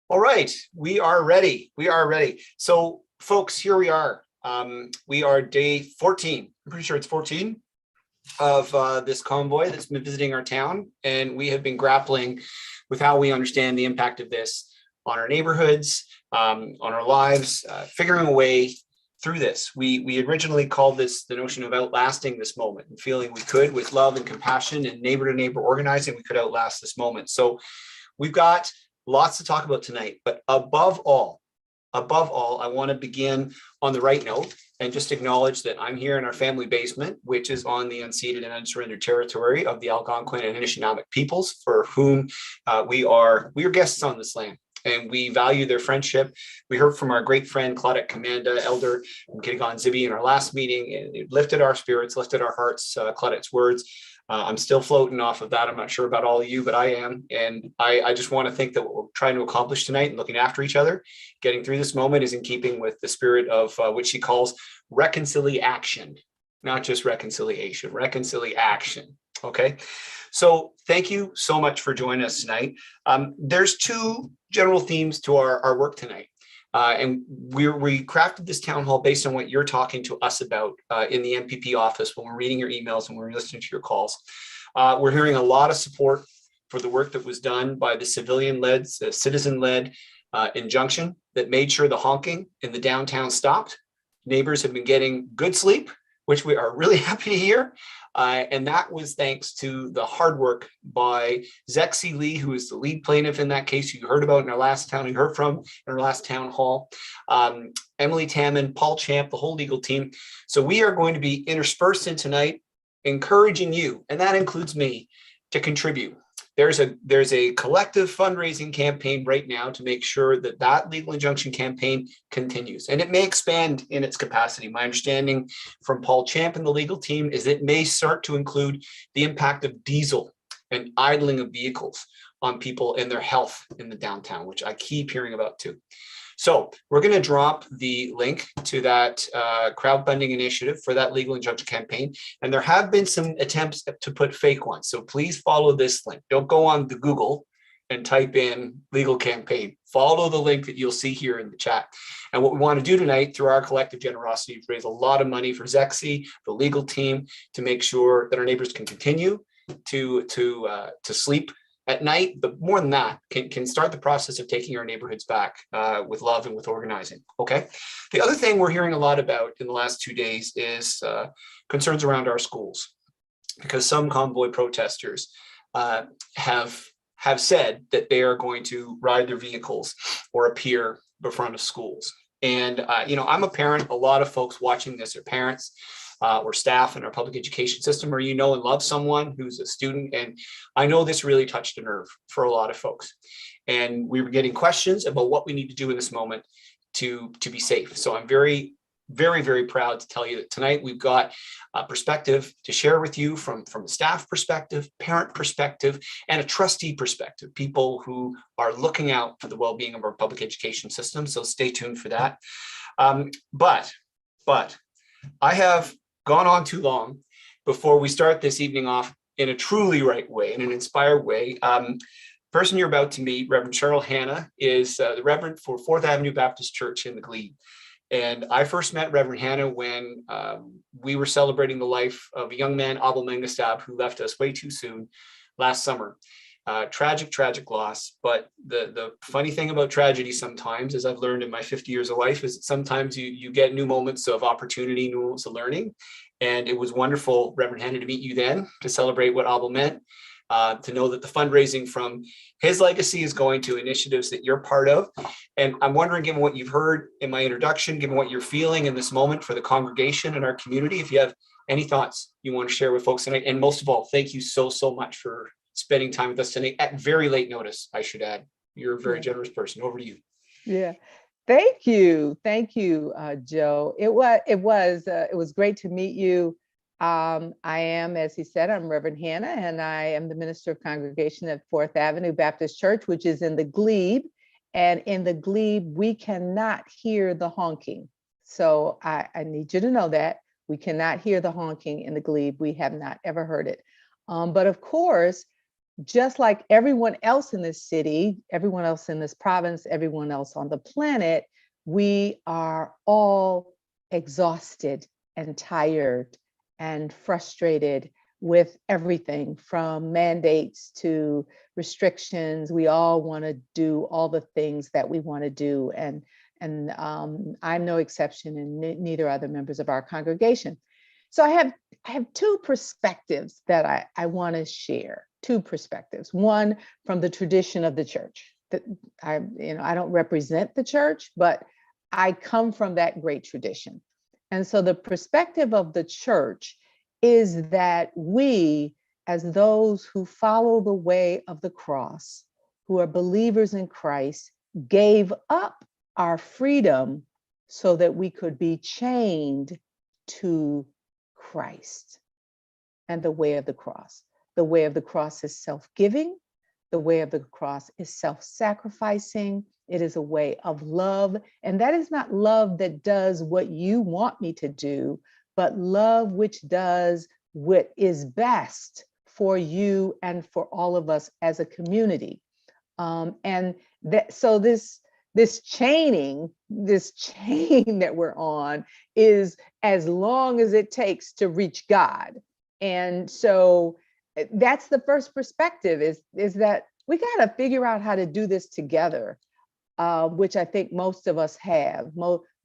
All right, we are ready. We are ready. So, folks, here we are. We are day 14. I'm pretty sure it's 14 of this convoy that's been visiting our town, and we have been grappling with how we understand the impact of this on our neighborhoods, on our lives, figuring a way through this. We originally called this the notion of outlasting this moment, and feeling we could, with love and compassion and neighbor to neighbor organizing, we could outlast this moment. So we've got lots to talk about tonight, but above all, I want to begin on the right note and just acknowledge that I'm here in our family basement, which is on the unceded and unsurrendered territory of the Algonquin and Anishinaabe peoples, for whom we are guests on this land. And we value their friendship. We heard from our great friend Claudette Commanda, elder from Kitigan Zibi, in our last meeting, and it lifted our spirits, lifted our hearts. Claudette's words. I'm still floating off of that. I'm not sure about all of you, but I am. And I just want to think that what we're trying to accomplish tonight and looking after each other, getting through this moment, is in keeping with the spirit of what she calls reconciliation, not just reconciliation, reconciliation. Okay. So thank you so much for joining us tonight. There's two general themes to our work tonight. And we crafted this town hall based on what you're talking to us about in the MPP office when we're reading your emails and we're listening to your calls. We're hearing a lot of support for the work that was done by the civilian-led, citizen-led injunction that made sure the honking in the downtown stopped. Neighbors have been getting good sleep, which we are really happy to hear. And that was thanks to the hard work by Zexi Lee, who is the lead plaintiff in that case, you heard about in our last town, you heard from in our last town hall, Emily Tamman, Paul Champ, the whole legal team. So we are going to be interspersed in tonight, encouraging you, and that includes me, to contribute. There's a collective fundraising campaign right now to make sure that that legal injunction campaign continues, and it may expand in its capacity. My understanding from Paul Champ and the legal team is it may start to include the impact of diesel and idling of vehicles on people and their health in the downtown, which I keep hearing about too. So we're going to drop the link to that crowdfunding initiative for that legal injunction campaign. And there have been some attempts to put fake ones. So please follow this link. Don't go on the Google and type in legal campaign. Follow the link that you'll see here in the chat. And what we want to do tonight, through our collective generosity, is raise a lot of money for Zexi, the legal team, to make sure that our neighbors can continue to sleep at night, but more than that, can start the process of taking our neighborhoods back with love and with organizing. Okay. The other thing we're hearing a lot about in the last 2 days is concerns around our schools, because some convoy protesters have said that they are going to ride their vehicles or appear before of schools. And I'm a parent. A lot of folks watching this are parents. Or staff in our public education system, or and love someone who's a student. And I know this really touched a nerve for a lot of folks. And we were getting questions about what we need to do in this moment to be safe. So I'm very, very, very proud to tell you that tonight we've got a perspective to share with you from a staff perspective, parent perspective, and a trustee perspective, people who are looking out for the well-being of our public education system. So stay tuned for that. But I have gone on too long before we start this evening off in a truly right way, in an inspired way. Person you're about to meet, Reverend Cheryl Hanna, is the Reverend for 4th Avenue Baptist Church in the Glebe. And I first met Reverend Hanna when we were celebrating the life of a young man, Abel Mengestab, who left us way too soon last summer. Tragic loss. But the funny thing about tragedy sometimes, as I've learned in my 50 years of life, is that sometimes you get new moments of opportunity, new moments of learning. And it was wonderful, Reverend Hanna, to meet you then, to celebrate what Abel meant, to know that the fundraising from his legacy is going to initiatives that you're part of. And I'm wondering, given what you've heard in my introduction, given what you're feeling in this moment for the congregation and our community, if you have any thoughts you want to share with folks tonight. And most of all, thank you so much for spending time with us tonight at very late notice, I should add. You're a very generous person. Over to you. Yeah. Thank you, Joe. It was great to meet you. I am, as he said, I'm Reverend Hanna, and I am the minister of congregation at 4th Avenue Baptist Church, which is in the Glebe. And in the Glebe, we cannot hear the honking. So I need you to know that we cannot hear the honking in the Glebe. We have not ever heard it. But of course, just like everyone else in this city, everyone else in this province, everyone else on the planet, we are all exhausted and tired and frustrated with everything from mandates to restrictions. We all want to do all the things that we want to do. And I'm no exception, and neither are the members of our congregation. So I have two perspectives that I want to share. Two perspectives. One from the tradition of the church. That I don't represent the church, but I come from that great tradition. And so the perspective of the church is that we, as those who follow the way of the cross, who are believers in Christ, gave up our freedom so that we could be chained to Christ and the way of the cross. The way of the cross is self-giving. The way of the cross is self-sacrificing. It is a way of love. And that is not love that does what you want me to do, but love which does what is best for you and for all of us as a community. And so this chain that we're on is as long as it takes to reach God. And so that's the first perspective, is that we got to figure out how to do this together, which I think most of us have.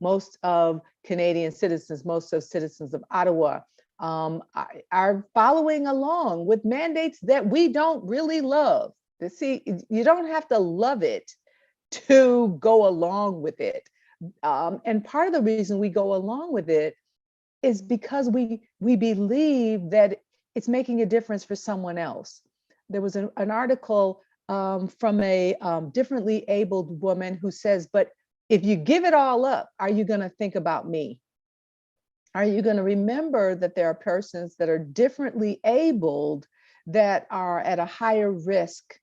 Most of Canadian citizens, most of citizens of Ottawa are following along with mandates that we don't really love. See, you don't have to love it to go along with it. And part of the reason we go along with it is because we believe that it's making a difference for someone else. There was an article from a differently abled woman who says, but if you give it all up, are you going to think about me? Are you going to remember that there are persons that are differently abled that are at a higher risk?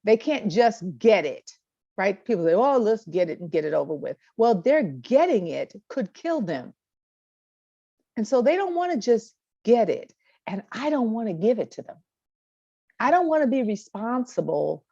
They can't just get it, right? People say, oh, let's get it and get it over with. Well, their getting it could kill them. And so they don't want to just get it. And I don't want to give it to them. I don't want to be responsible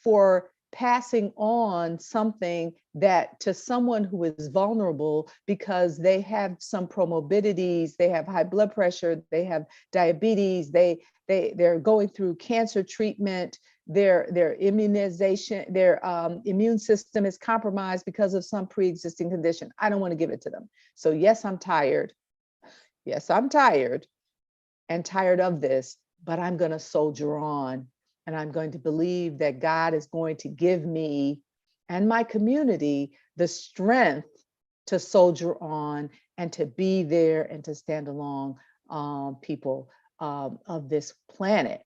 for passing on something that to someone who is vulnerable because they have some comorbidities, they have high blood pressure, they have diabetes, they're going through cancer treatment, their immunization, their immune system is compromised because of some pre-existing condition. I don't want to give it to them. So yes, I'm tired. Yes, I'm tired and tired of this, but I'm going to soldier on. And I'm going to believe that God is going to give me and my community the strength to soldier on and to be there and to stand along people of this planet.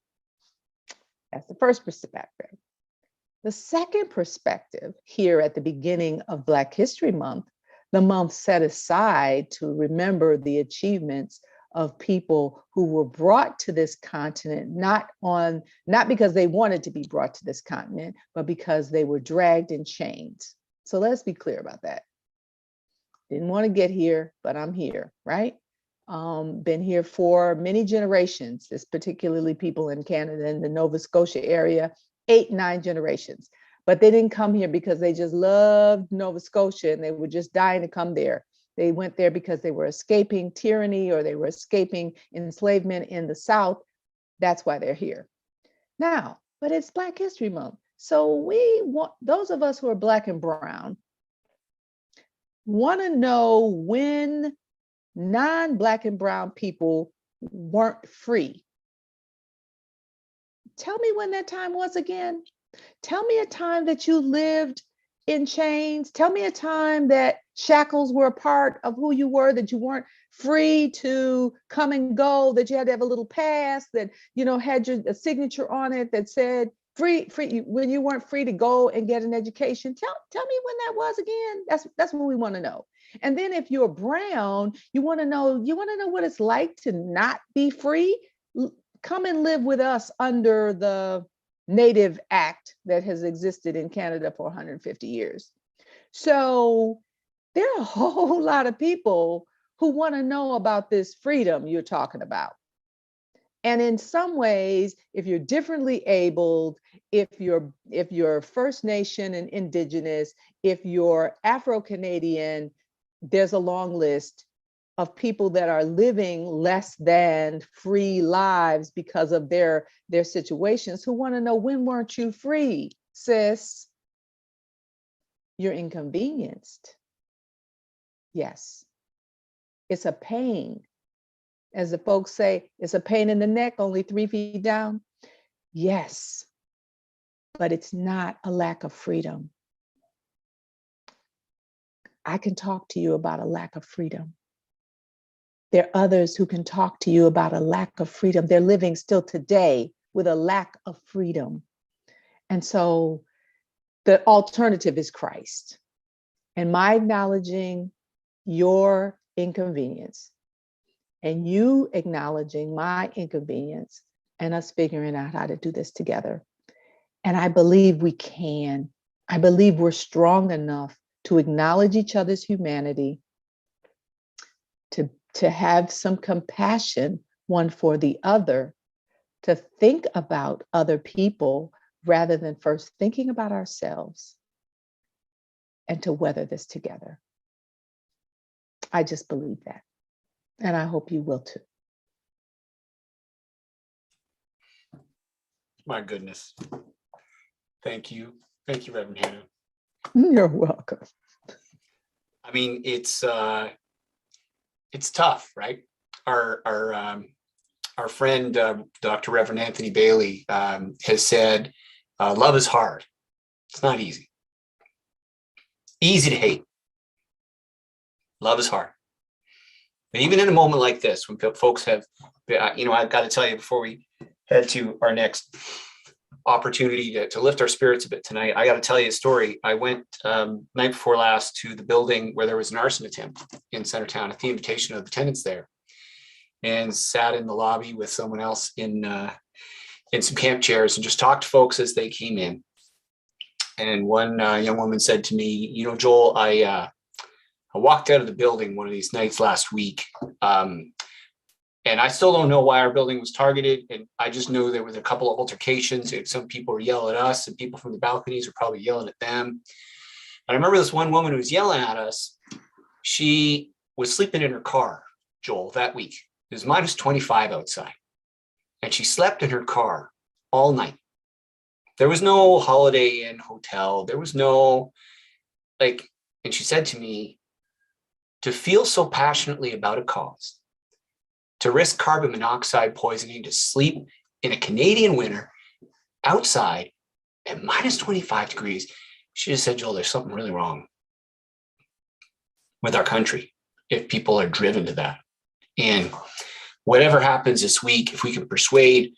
That's the first perspective. The second perspective here at the beginning of Black History Month, the month set aside to remember the achievements of people who were brought to this continent, not because they wanted to be brought to this continent, but because they were dragged in chains. So let's be clear about that. Didn't want to get here, but I'm here, right? Been here for many generations, this particularly people in Canada and the Nova Scotia area, 8, 9 generations. But they didn't come here because they just loved Nova Scotia and they were just dying to come there. They went there because they were escaping tyranny or they were escaping enslavement in the South. That's why they're here. Now, but it's Black History Month. So we want, those of us who are Black and brown, want to know when non-Black and brown people weren't free. Tell me when that time was again. Tell me a time that you lived in chains. Tell me a time that shackles were a part of who you were, that you weren't free to come and go, that you had to have a little pass that, you know, had a signature on it that said free, when you weren't free to go and get an education. Tell me when that was again. That's what we want to know. And then if you're brown, you want to know what it's like to not be free. Come and live with us under the Native Act that has existed in Canada for 150 years. So there are a whole lot of people who want to know about this freedom you're talking about. And in some ways, if you're differently abled, if you're First Nation and Indigenous, if you're Afro-Canadian, there's a long list of people that are living less than free lives because of their situations, who want to know, when weren't you free, sis? You're inconvenienced. Yes. It's a pain. As the folks say, it's a pain in the neck, only 3 feet down. Yes, but it's not a lack of freedom. I can talk to you about a lack of freedom. There are others who can talk to you about a lack of freedom. They're living still today with a lack of freedom. And so the alternative is Christ. And my acknowledging your inconvenience and you acknowledging my inconvenience and us figuring out how to do this together. And I believe we can. I believe we're strong enough to acknowledge each other's humanity, to have some compassion one for the other, to think about other people rather than first thinking about ourselves, and to weather this together. I just believe that. And I hope you will too. My goodness. Thank you. Thank you, Reverend Hannah. You're welcome. I mean, it's tough, right? Our friend, Dr. Reverend Anthony Bailey, has said, love is hard. It's not easy. Easy to hate. Love is hard. But even in a moment like this, when folks have, I've got to tell you, before we head to our next opportunity to lift our spirits a bit tonight, I got to tell you a story. I went night before last to the building where there was an arson attempt in Centertown at the invitation of the tenants there, and sat in the lobby with someone else in some camp chairs and just talked to folks as they came in. And one young woman said to me, Joel, I walked out of the building one of these nights last week, and I still don't know why our building was targeted. And I just know there was a couple of altercations, and some people were yelling at us, and people from the balconies were probably yelling at them. And I remember this one woman who was yelling at us. She was sleeping in her car, Joel, that week. It was minus 25 outside. And she slept in her car all night. There was no Holiday Inn hotel. There was no, and she said to me, to feel so passionately about a cause, to risk carbon monoxide poisoning, to sleep in a Canadian winter outside at minus 25 degrees. She just said, Joel, there's something really wrong with our country if people are driven to that. And whatever happens this week, if we can persuade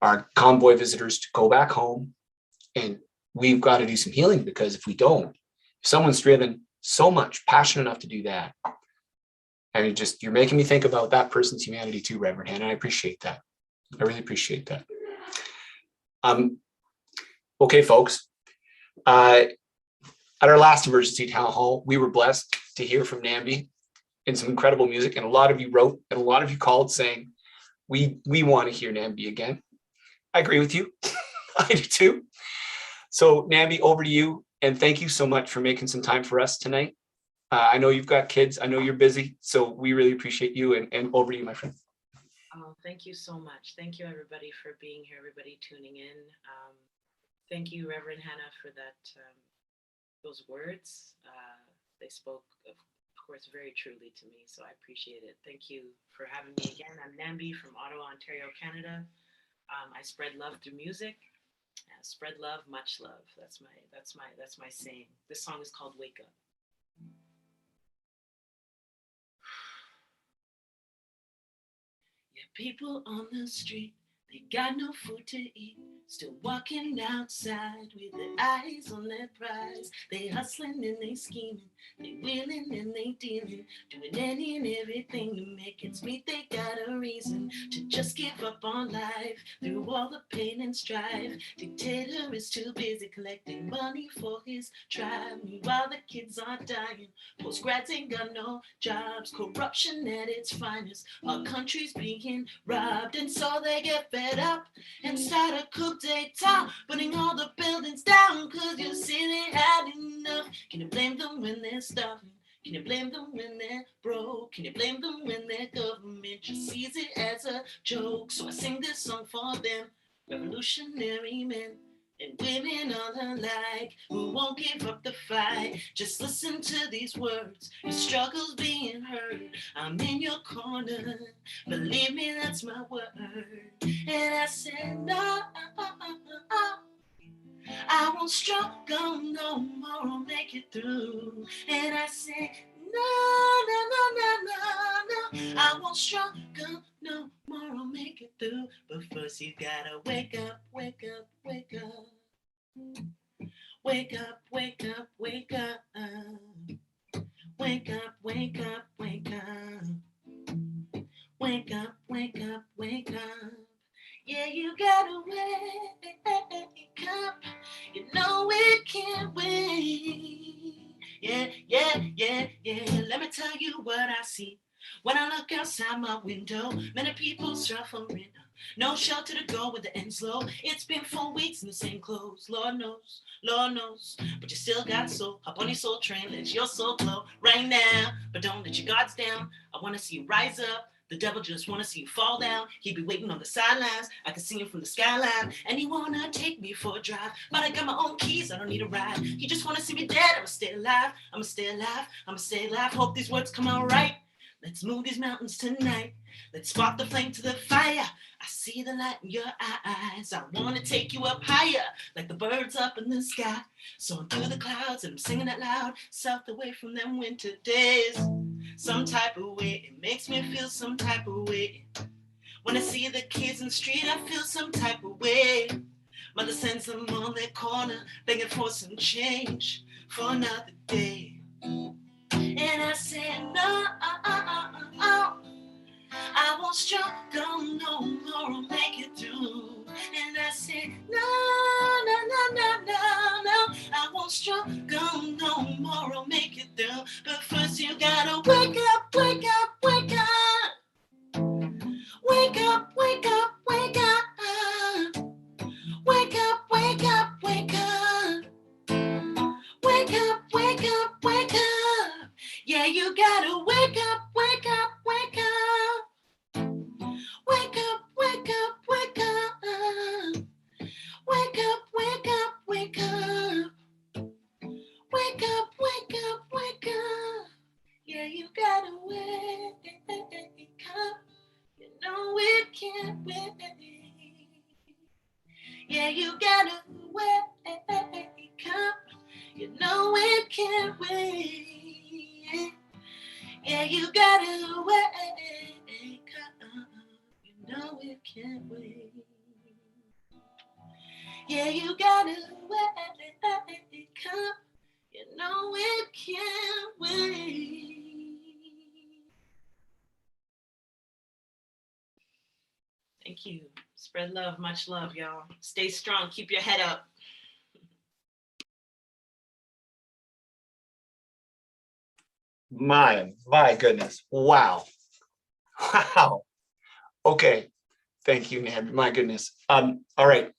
our convoy visitors to go back home, and we've got to do some healing, because if we don't, if someone's driven so much, passionate enough to do that, I mean, you're making me think about that person's humanity too, Reverend Hannah. I appreciate that. I really appreciate that. Okay, folks. At our last emergency town hall, we were blessed to hear from Nambi and some incredible music. And a lot of you wrote and a lot of you called saying, we want to hear Nambi again. I agree with you. I do too. So Nambi, over to you. And thank you so much for making some time for us tonight. I know you've got kids. I know you're busy. So we really appreciate you, and over to you, my friend. Oh, thank you so much. Thank you, everybody, for being here, everybody tuning in. Thank you, Reverend Hannah, for those words. They spoke, of course, very truly to me, so I appreciate it. Thank you for having me again. I'm Nambi from Ottawa, Ontario, Canada. I spread love through music. Spread love, much love. That's my saying. This song is called Wake Up. Yeah, people on the street They got no food to eat, still walking outside with their eyes on their prize. They hustling and they scheming, they wheeling and they dealing, doing any and everything to make ends meet. They got a reason to just give up on life through all the pain and strife. Dictator is too busy collecting money for his tribe. Meanwhile, the kids are dying. Post grads ain't got no jobs. Corruption at its finest. Our country's being robbed, and so they get fed up and start a coup d'etat, putting all the buildings down, cause you see they had enough. Can you blame them when they're starving? Can you blame them when they're broke? Can you blame them when their government just sees it as a joke? So I sing this song for them, revolutionary men and women all alike who won't give up the fight. Just listen to these words, your struggle's being heard. I'm in your corner, believe me, that's my word. And I said, no, I won't struggle no more, I'll make it through. And I said, no, I won't struggle no more, I'll make it through. But first you gotta wake up, wake up, wake up. Wake up, wake up, wake up. Wake up, wake up, wake up. Wake up, wake up, wake up. Yeah, you gotta wake up. You know it can't wait. Yeah, yeah, yeah, yeah. Let me tell you what I see when I look outside my window. Many people suffering, no shelter to go with the ends low. It's been 4 weeks in the same clothes. Lord knows, but you still got soul. Hop on your soul train, let your soul glow right now. But don't let your guards down. I wanna see you rise up. The devil just wanna see you fall down. He be waiting on the sidelines. I can see him from the skyline, and he wanna take me for a drive. But I got my own keys, I don't need a ride. He just wanna see me dead. I'ma stay alive. I'ma stay alive. I'ma stay alive. Hope these words come out right. Let's move these mountains tonight. Let's spark the flame to the fire. I see the light in your eyes. I wanna take you up higher, like the birds up in the sky. So I'm through the clouds and I'm singing out loud, south away from them winter days. Some type of way, it makes me feel some type of way. When I see the kids in the street, I feel some type of way. Mother sends them on their corner, begging for some change for another day. And I said, no, I won't struggle no more, I'll make it through. And I said, no, I won't struggle no more, I'll make it through. But first you gotta wake up, wake up, wake up. Wake up, wake up, wake up. Wake up, wake up, wake up. Wake up, wake up, wake up. Yeah, you gotta wake up, wake up, wake up. Wake up, wake up, wake up. Wake up, wake up, wake up. Wake up, wake up, wake up. Yeah, you gotta wake up. You know it can't wait. Yeah, you gotta wake up. You know it can't wait. Yeah, you gotta wake up. You know it can't wait. Yeah, you gotta wake up. You know it can't wait. Thank you. Spread love, much love, y'all. Stay strong. Keep your head up. My goodness. Wow. Wow. Okay. Thank you, Ned. My goodness. All right.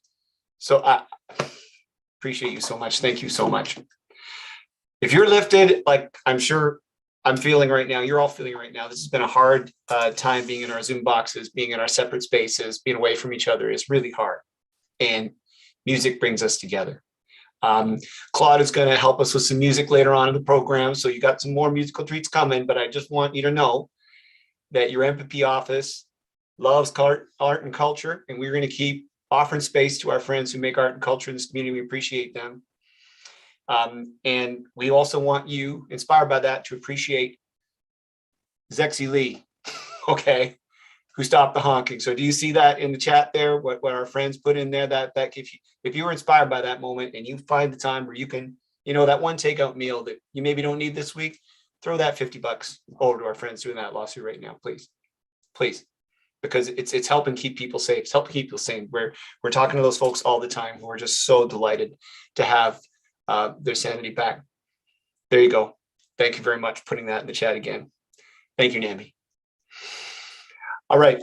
So I appreciate you so much. Thank you so much. If you're lifted, like I'm sure I'm feeling right now, you're all feeling right now. This has been a hard time being in our Zoom boxes, being in our separate spaces, being away from each other is really hard. And music brings us together. Claude is going to help us with some music later on in the program. So you got some more musical treats coming, but I just want you to know that your MPP office loves art and culture, and we're going to keep offering space to our friends who make art and culture in this community. We appreciate them. And we also want you, inspired by that, to appreciate Zexi Lee, okay, who stopped the honking. So do you see that in the chat there? What our friends put in there, that if you were inspired by that moment and you find the time where you can, that one takeout meal that you maybe don't need this week, throw that $50 over to our friends doing that lawsuit right now, please. Please. Because it's helping keep people safe. It's helping keep people sane. We're talking to those folks all the time who are just so delighted to have their sanity back. There you go. Thank you very much for putting that in the chat again. Thank you, Nami. All right.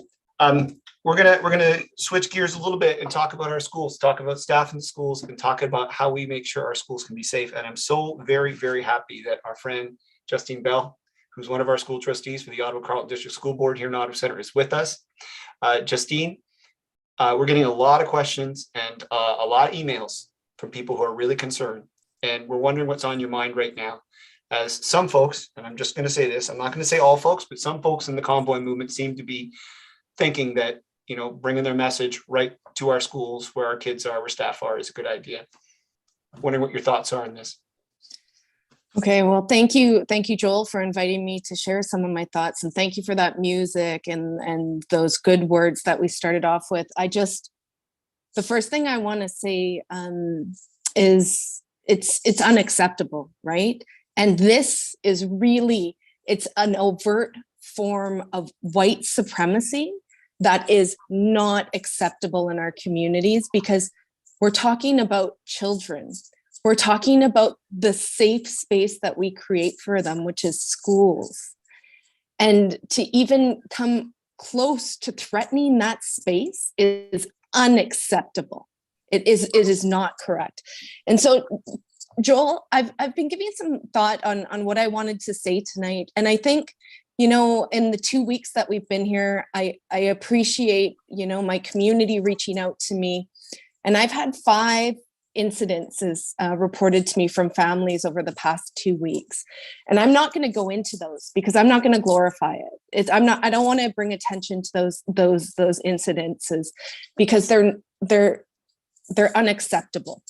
We're gonna switch gears a little bit and talk about our schools, talk about staff in the schools, and talk about how we make sure our schools can be safe. And I'm so very, very happy that our friend Justine Bell, who's one of our school trustees for the Ottawa Carleton District School Board here in Ottawa Center, is with us. Justine, we're getting a lot of questions and a lot of emails from people who are really concerned. And we're wondering what's on your mind right now. As some folks, and I'm just going to say this, I'm not going to say all folks, but some folks in the Convoy movement seem to be thinking that, bringing their message right to our schools where our kids are, where staff are, is a good idea. Wondering what your thoughts are on this. Okay, well, thank you, Joel, for inviting me to share some of my thoughts, and thank you for that music and those good words that we started off with. The first thing I want to say is it's unacceptable, right? And this is really, it's an overt form of white supremacy that is not acceptable in our communities, because we're talking about children. We're talking about the safe space that we create for them, which is schools. And to even come close to threatening that space is unacceptable. It is not correct. And so, Joel, I've been giving some thought on what I wanted to say tonight. And I think, in the 2 weeks that we've been here, I appreciate, my community reaching out to me. And I've had 5 incidences reported to me from families over the past 2 weeks. And I'm not going to go into those because I'm not going to glorify it. I don't want to bring attention to those incidences because they're unacceptable.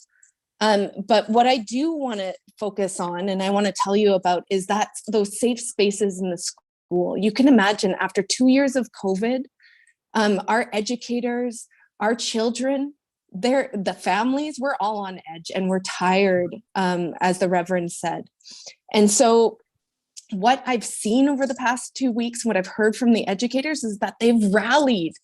But what I do want to focus on, and I want to tell you about, is that those safe spaces in the school. You can imagine after 2 years of COVID, our educators, our children, the families, we're all on edge and we're tired, as the Reverend said. And so what I've seen over the past 2 weeks, what I've heard from the educators, is that they've rallied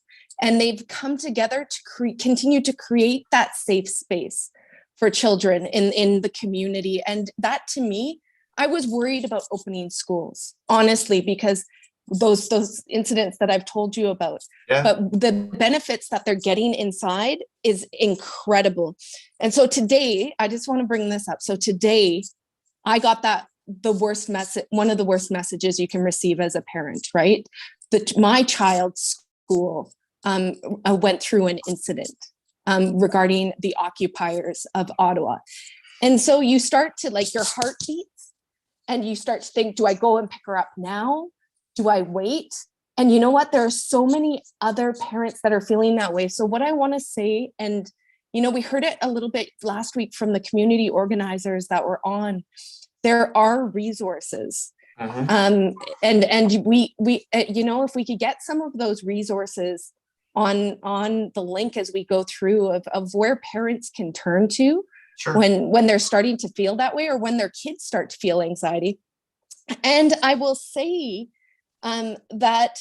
and they've come together to continue to create that safe space for children in the community. And that, to me, I was worried about opening schools, honestly, because those incidents that I've told you about. Yeah. But the benefits that they're getting inside is incredible. And so today, I just want to bring this up. So today, I got the worst message, one of the worst messages you can receive as a parent, right? My child's school went through an incident regarding the occupiers of Ottawa. And so you start to, your heart beats and you start to think, do I go and pick her up now? Do I wait? And you know what? There are so many other parents that are feeling that way. So what I want to say, and, we heard it a little bit last week from the community organizers that were on, there are resources. And we if we could get some of those resources on the link as we go through of where parents can turn to. Sure. when they're starting to feel that way, or when their kids start to feel anxiety. And I will say that,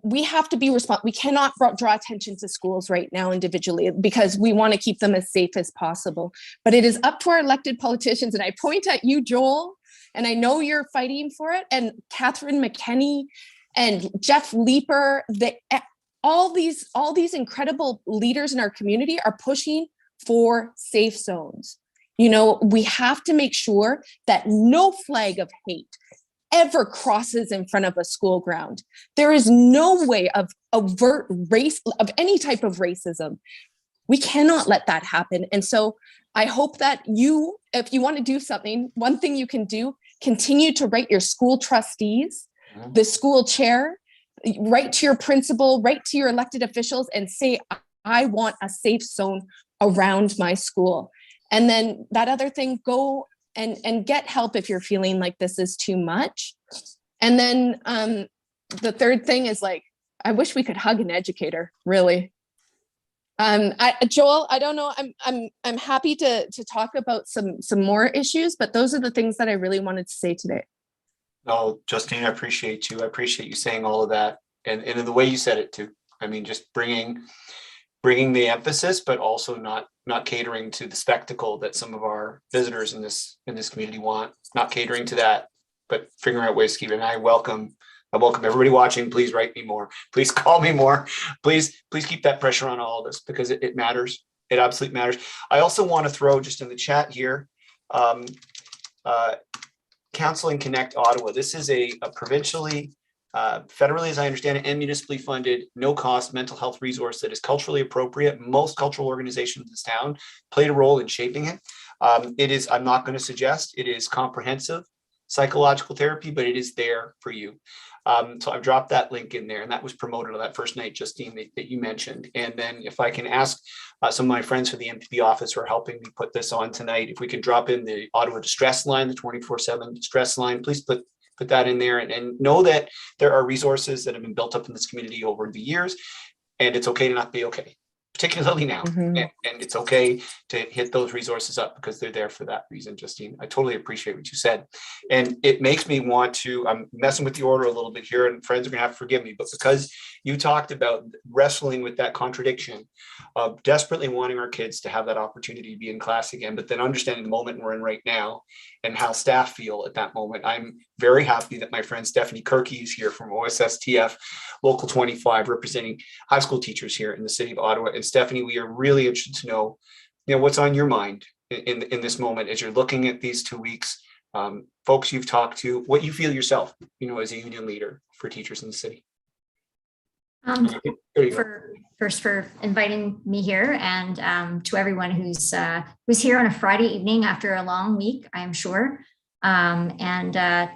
we have to be responsible. We cannot draw attention to schools right now individually because we want to keep them as safe as possible. But it is up to our elected politicians. And I point at you, Joel, and I know you're fighting for it, and Catherine McKenney and Jeff Leeper, all these incredible leaders in our community are pushing for safe zones. We have to make sure that no flag of hate ever crosses in front of a school ground. There is no way of overt race, of any type of racism. We cannot let that happen. And so I hope that if you want to do something, one thing you can do, continue to write your school trustees, the school chair, write to your principal, write to your elected officials and say, I want a safe zone around my school. And then that other thing, go and get help if you're feeling like this is too much. And then the third thing is I wish we could hug an educator, really. Joel, I don't know. I'm happy to talk about some more issues, but those are the things that I really wanted to say today. No, Justine, I appreciate you. I appreciate you saying all of that, and in the way you said it too. I mean, just bringing the emphasis, but also not catering to the spectacle that some of our visitors in this community want. Not catering to that, but figuring out ways to keep it. And I welcome everybody watching. Please write me more. Please call me more. Please keep that pressure on all of us, because it matters. It absolutely matters. I also want to throw just in the chat here, Counseling Connect Ottawa. This is a provincially, federally, as I understand it, and municipally funded, no cost mental health resource that is culturally appropriate. Most cultural organizations in this town played a role in shaping it. It is, I'm not going to suggest it is comprehensive psychological therapy, but it is there for you. So I've dropped that link in there, and that was promoted on that first night, Justine, that you mentioned. And then if I can ask some of my friends for the MPP office who are helping me put this on tonight, if we can drop in the Ottawa distress line, the 24/7 distress line, please put that in there, and know that there are resources that have been built up in this community over the years, and it's okay to not be okay, particularly now. And it's okay to hit those resources up, because they're there for that reason, Justine. I totally appreciate what you said. And it makes me want to, I'm messing with the order a little bit here, and friends are gonna have to forgive me, but because you talked about wrestling with that contradiction of desperately wanting our kids to have that opportunity to be in class again, but then understanding the moment we're in right now and how staff feel at that moment. I'm very happy that my friend Stephanie Kirky is here from OSSTF Local 25, representing high school teachers here in the city of Ottawa. And Stephanie, we are really interested to know, what's on your mind in this moment as you're looking at these 2 weeks, folks you've talked to, what you feel yourself, as a union leader for teachers in the city. First for inviting me here, and to everyone who's here on a Friday evening after a long week, I am sure. I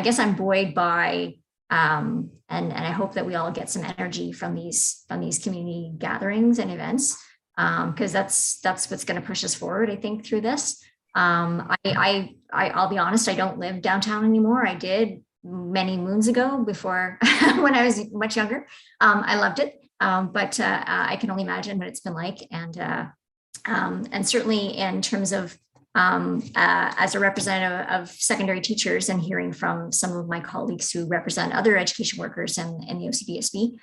guess I'm buoyed by and I hope that we all get some energy from these community gatherings and events, because that's what's going to push us forward, I think, through this. I'll be honest, I don't live downtown anymore. I did many moons ago, before when I was much younger. I loved it, but I can only imagine what it's been like, and certainly in terms of as a representative of secondary teachers and hearing from some of my colleagues who represent other education workers in the OCBSB,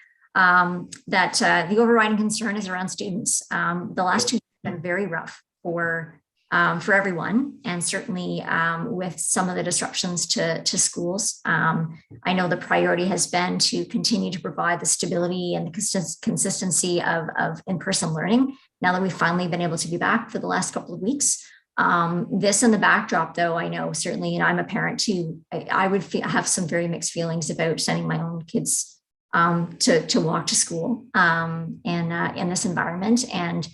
that the overriding concern is around students. The last 2 years have been very rough for everyone, and certainly with some of the disruptions to schools. I know the priority has been to continue to provide the stability and the consistency of in-person learning, now that we've finally been able to be back for the last couple of weeks. This in the backdrop, though, I know certainly, I'm a parent too, I would have some very mixed feelings about sending my own kids to walk to school in this environment. And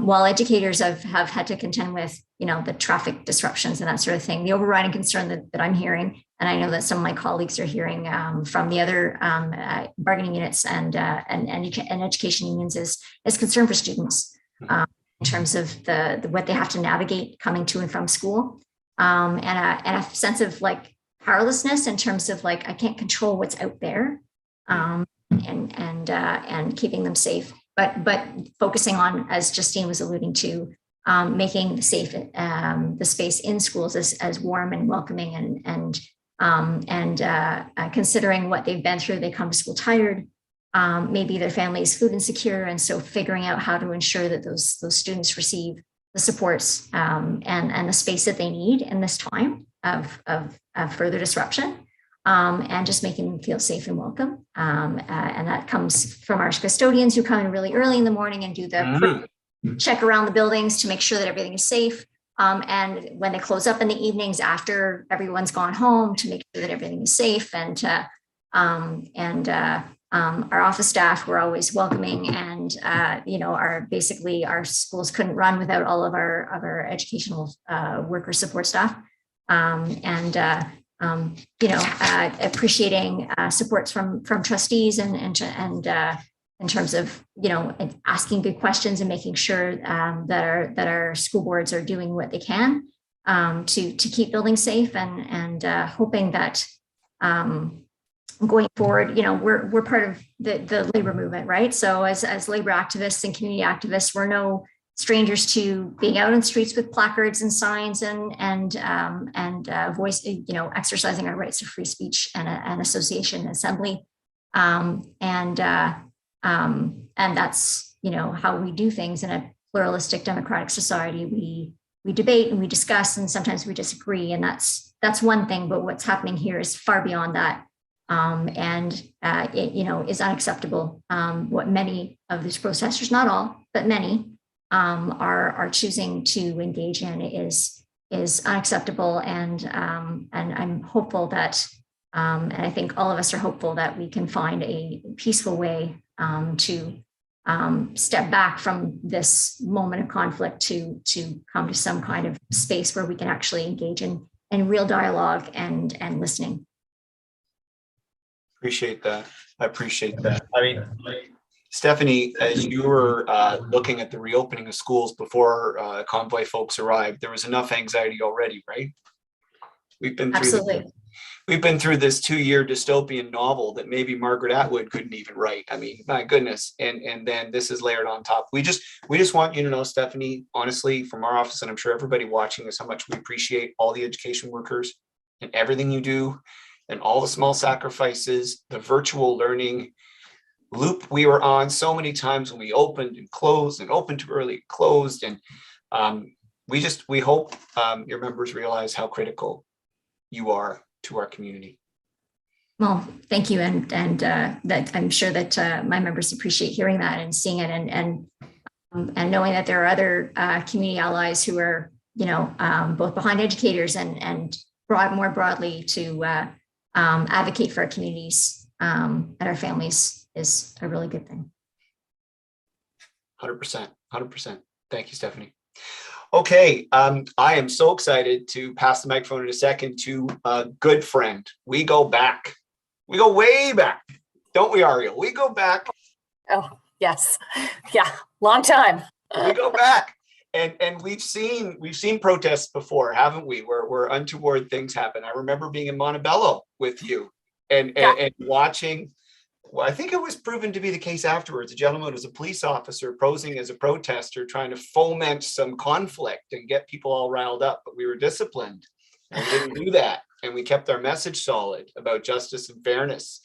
while educators have had to contend with, the traffic disruptions and that sort of thing, the overriding concern that I'm hearing, and I know that some of my colleagues are hearing from the other bargaining units and education unions, is concern for students. In terms of what they have to navigate coming to and from school, and a sense of powerlessness in terms of I can't control what's out there, and keeping them safe, but focusing on, as Justine was alluding to, making the space in schools as warm and welcoming, and considering what they've been through. They come to school tired. Maybe their family is food insecure, and so figuring out how to ensure that those students receive the supports and the space that they need in this time of further disruption, and just making them feel safe and welcome. And that comes from our custodians, who come in really early in the morning and do the check around the buildings to make sure that everything is safe. And when they close up in the evenings after everyone's gone home, to make sure that everything is safe, and our office staff were always welcoming, and our schools couldn't run without all of our educational worker support staff, appreciating supports from trustees and in terms of asking good questions and making sure that our school boards are doing what they can to keep buildings safe, and hoping that going forward, we're part of the labor movement, right? So as labor activists and community activists, we're no strangers to being out in streets with placards and signs and voice, exercising our rights of free speech and association and assembly. And that's, how we do things in a pluralistic democratic society. We debate and we discuss, and sometimes we disagree, and that's one thing. But what's happening here is far beyond that, and it is unacceptable. What many of these protesters, not all, but many, are choosing to engage in is unacceptable, and I'm hopeful that, and I think all of us are hopeful that we can find a peaceful way to step back from this moment of conflict to come to some kind of space where we can actually engage in real dialogue and listening. Appreciate that. I appreciate that. I mean, Stephanie, as you were looking at the reopening of schools before Convoy folks arrived, there was enough anxiety already, right? We've been through Absolutely. We've been through this 2-year dystopian novel that maybe Margaret Atwood couldn't even write. I mean, my goodness. And then this is layered on top. We just want you to know, Stephanie, honestly, from our office, and I'm sure everybody watching us, how much we appreciate all the education workers and everything you do and all the small sacrifices, the virtual learning loop we were on so many times when we opened and closed and opened too early, closed. And we hope your members realize how critical you are to our community. Well, thank you, and that I'm sure that my members appreciate hearing that and seeing it, and knowing that there are other community allies who are, both behind educators and more broadly to advocate for our communities and our families is a really good thing. 100%. Thank you, Stephanie. Okay, I am so excited to pass the microphone in a second to a good friend. We go back. We go way back. Don't we, Ariel? We go back. Oh, yes. Yeah, long time. We go back. And we've seen protests before, haven't we? Where untoward things happen. I remember being in Montebello with you and watching. Well, I think it was proven to be the case afterwards. A gentleman was a police officer posing as a protester, trying to foment some conflict and get people all riled up. But we were disciplined, and we didn't do that. And we kept our message solid about justice and fairness.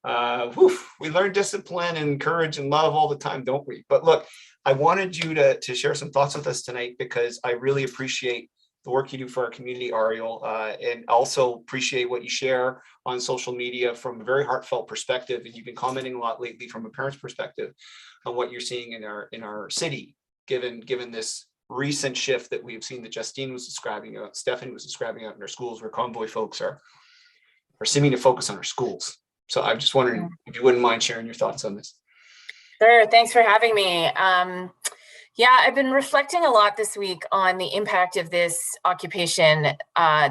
We learn discipline and courage and love all the time, don't we? But look, I wanted you to share some thoughts with us tonight because I really appreciate the work you do for our community, Ariel, and also appreciate what you share on social media from a very heartfelt perspective. And you've been commenting a lot lately from a parent's perspective on what you're seeing in our city, given this recent shift that we've seen that Justine was describing, Stephanie was describing out in our schools, where Convoy folks are seeming to focus on our schools. So I'm just wondering if you wouldn't mind sharing your thoughts on this. Sure. Thanks for having me. Yeah, I've been reflecting a lot this week on the impact of this occupation,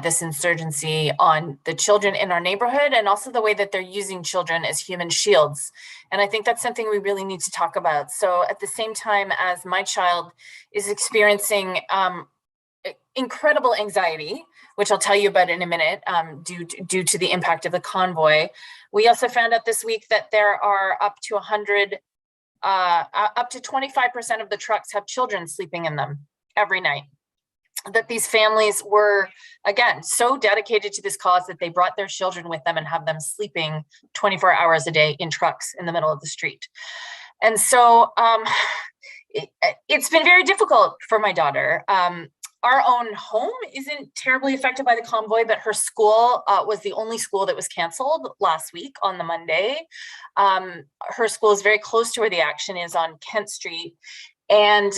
this insurgency on the children in our neighborhood, and also the way that they're using children as human shields. And I think that's something we really need to talk about. So at the same time as my child is experiencing incredible anxiety, which I'll tell you about in a minute, due to the impact of the convoy, we also found out this week that there are up to 25% of the trucks have children sleeping in them every night. That these families were, again, so dedicated to this cause that they brought their children with them and have them sleeping 24 hours a day in trucks in the middle of the street. And so it's been very difficult for my daughter. Our own home isn't terribly affected by the convoy, but her school was the only school that was canceled last week on the Monday. Her school is very close to where the action is on Kent Street. And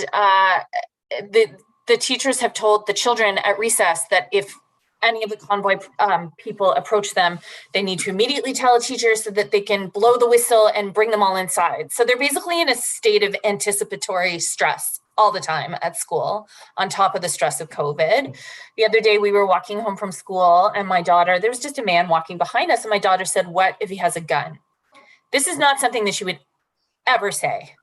the teachers have told the children at recess that if any of the convoy people approach them, they need to immediately tell a teacher so that they can blow the whistle and bring them all inside. So they're basically in a state of anticipatory stress all the time at school, on top of the stress of COVID. The other day we were walking home from school and my daughter, there was just a man walking behind us and my daughter said, "What if he has a gun?" This is not something that she would ever say,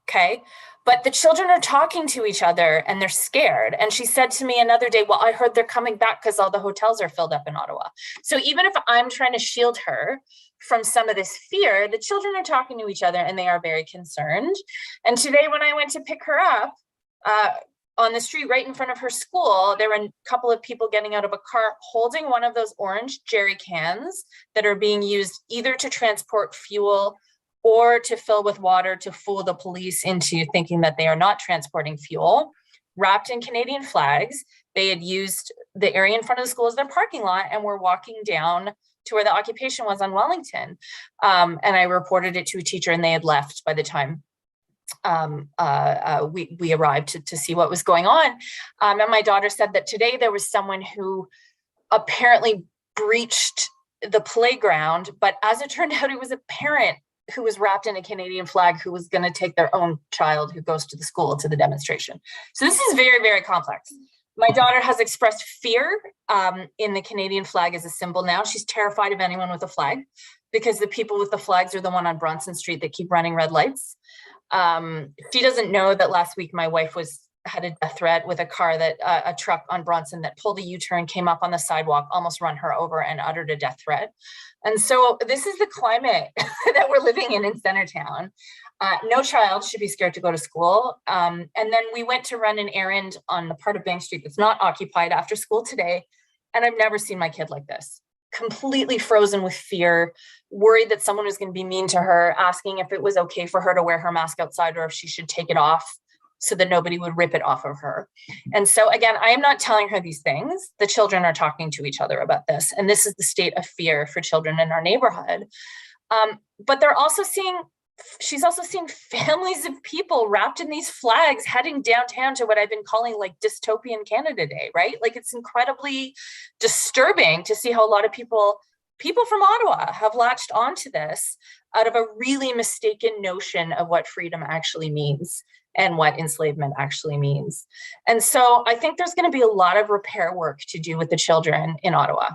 okay? But the children are talking to each other and they're scared. And she said to me another day, "Well, I heard they're coming back because all the hotels are filled up in Ottawa." So even if I'm trying to shield her from some of this fear, the children are talking to each other and they are very concerned. And today when I went to pick her up on the street right in front of her school, there were a couple of people getting out of a car holding one of those orange jerry cans that are being used either to transport fuel or to fill with water to fool the police into thinking that they are not transporting fuel, wrapped in Canadian flags. They had used the area in front of the school as their parking lot and were walking down to where the occupation was on Wellington. And I reported it to a teacher and they had left by the time we arrived to see what was going on. And my daughter said that today there was someone who apparently breached the playground, but as it turned out, it was a parent who was wrapped in a Canadian flag who was going to take their own child who goes to the school to the demonstration. So this is very, very complex. My daughter has expressed fear in the Canadian flag as a symbol now. She's terrified of anyone with a flag because the people with the flags are the one on Bronson Street that keep running red lights. She doesn't know that last week my wife had a death threat with a car that a truck on Bronson that pulled a U-turn, came up on the sidewalk, almost run her over and uttered a death threat. And so this is the climate that we're living in Centertown. No child should be scared to go to school. And then we went to run an errand on the part of Bank Street that's not occupied after school today. And I've never seen my kid like this. Completely frozen with fear, worried that someone was going to be mean to her, asking if it was okay for her to wear her mask outside or if she should take it off so that nobody would rip it off of her. And so again, I am not telling her these things. The children are talking to each other about this. And this is the state of fear for children in our neighborhood. But she's also seeing families of people wrapped in these flags heading downtown to what I've been calling like dystopian Canada Day, right? Like it's incredibly disturbing to see how a lot of people from Ottawa have latched onto this out of a really mistaken notion of what freedom actually means and what enslavement actually means. And so I think there's going to be a lot of repair work to do with the children in Ottawa.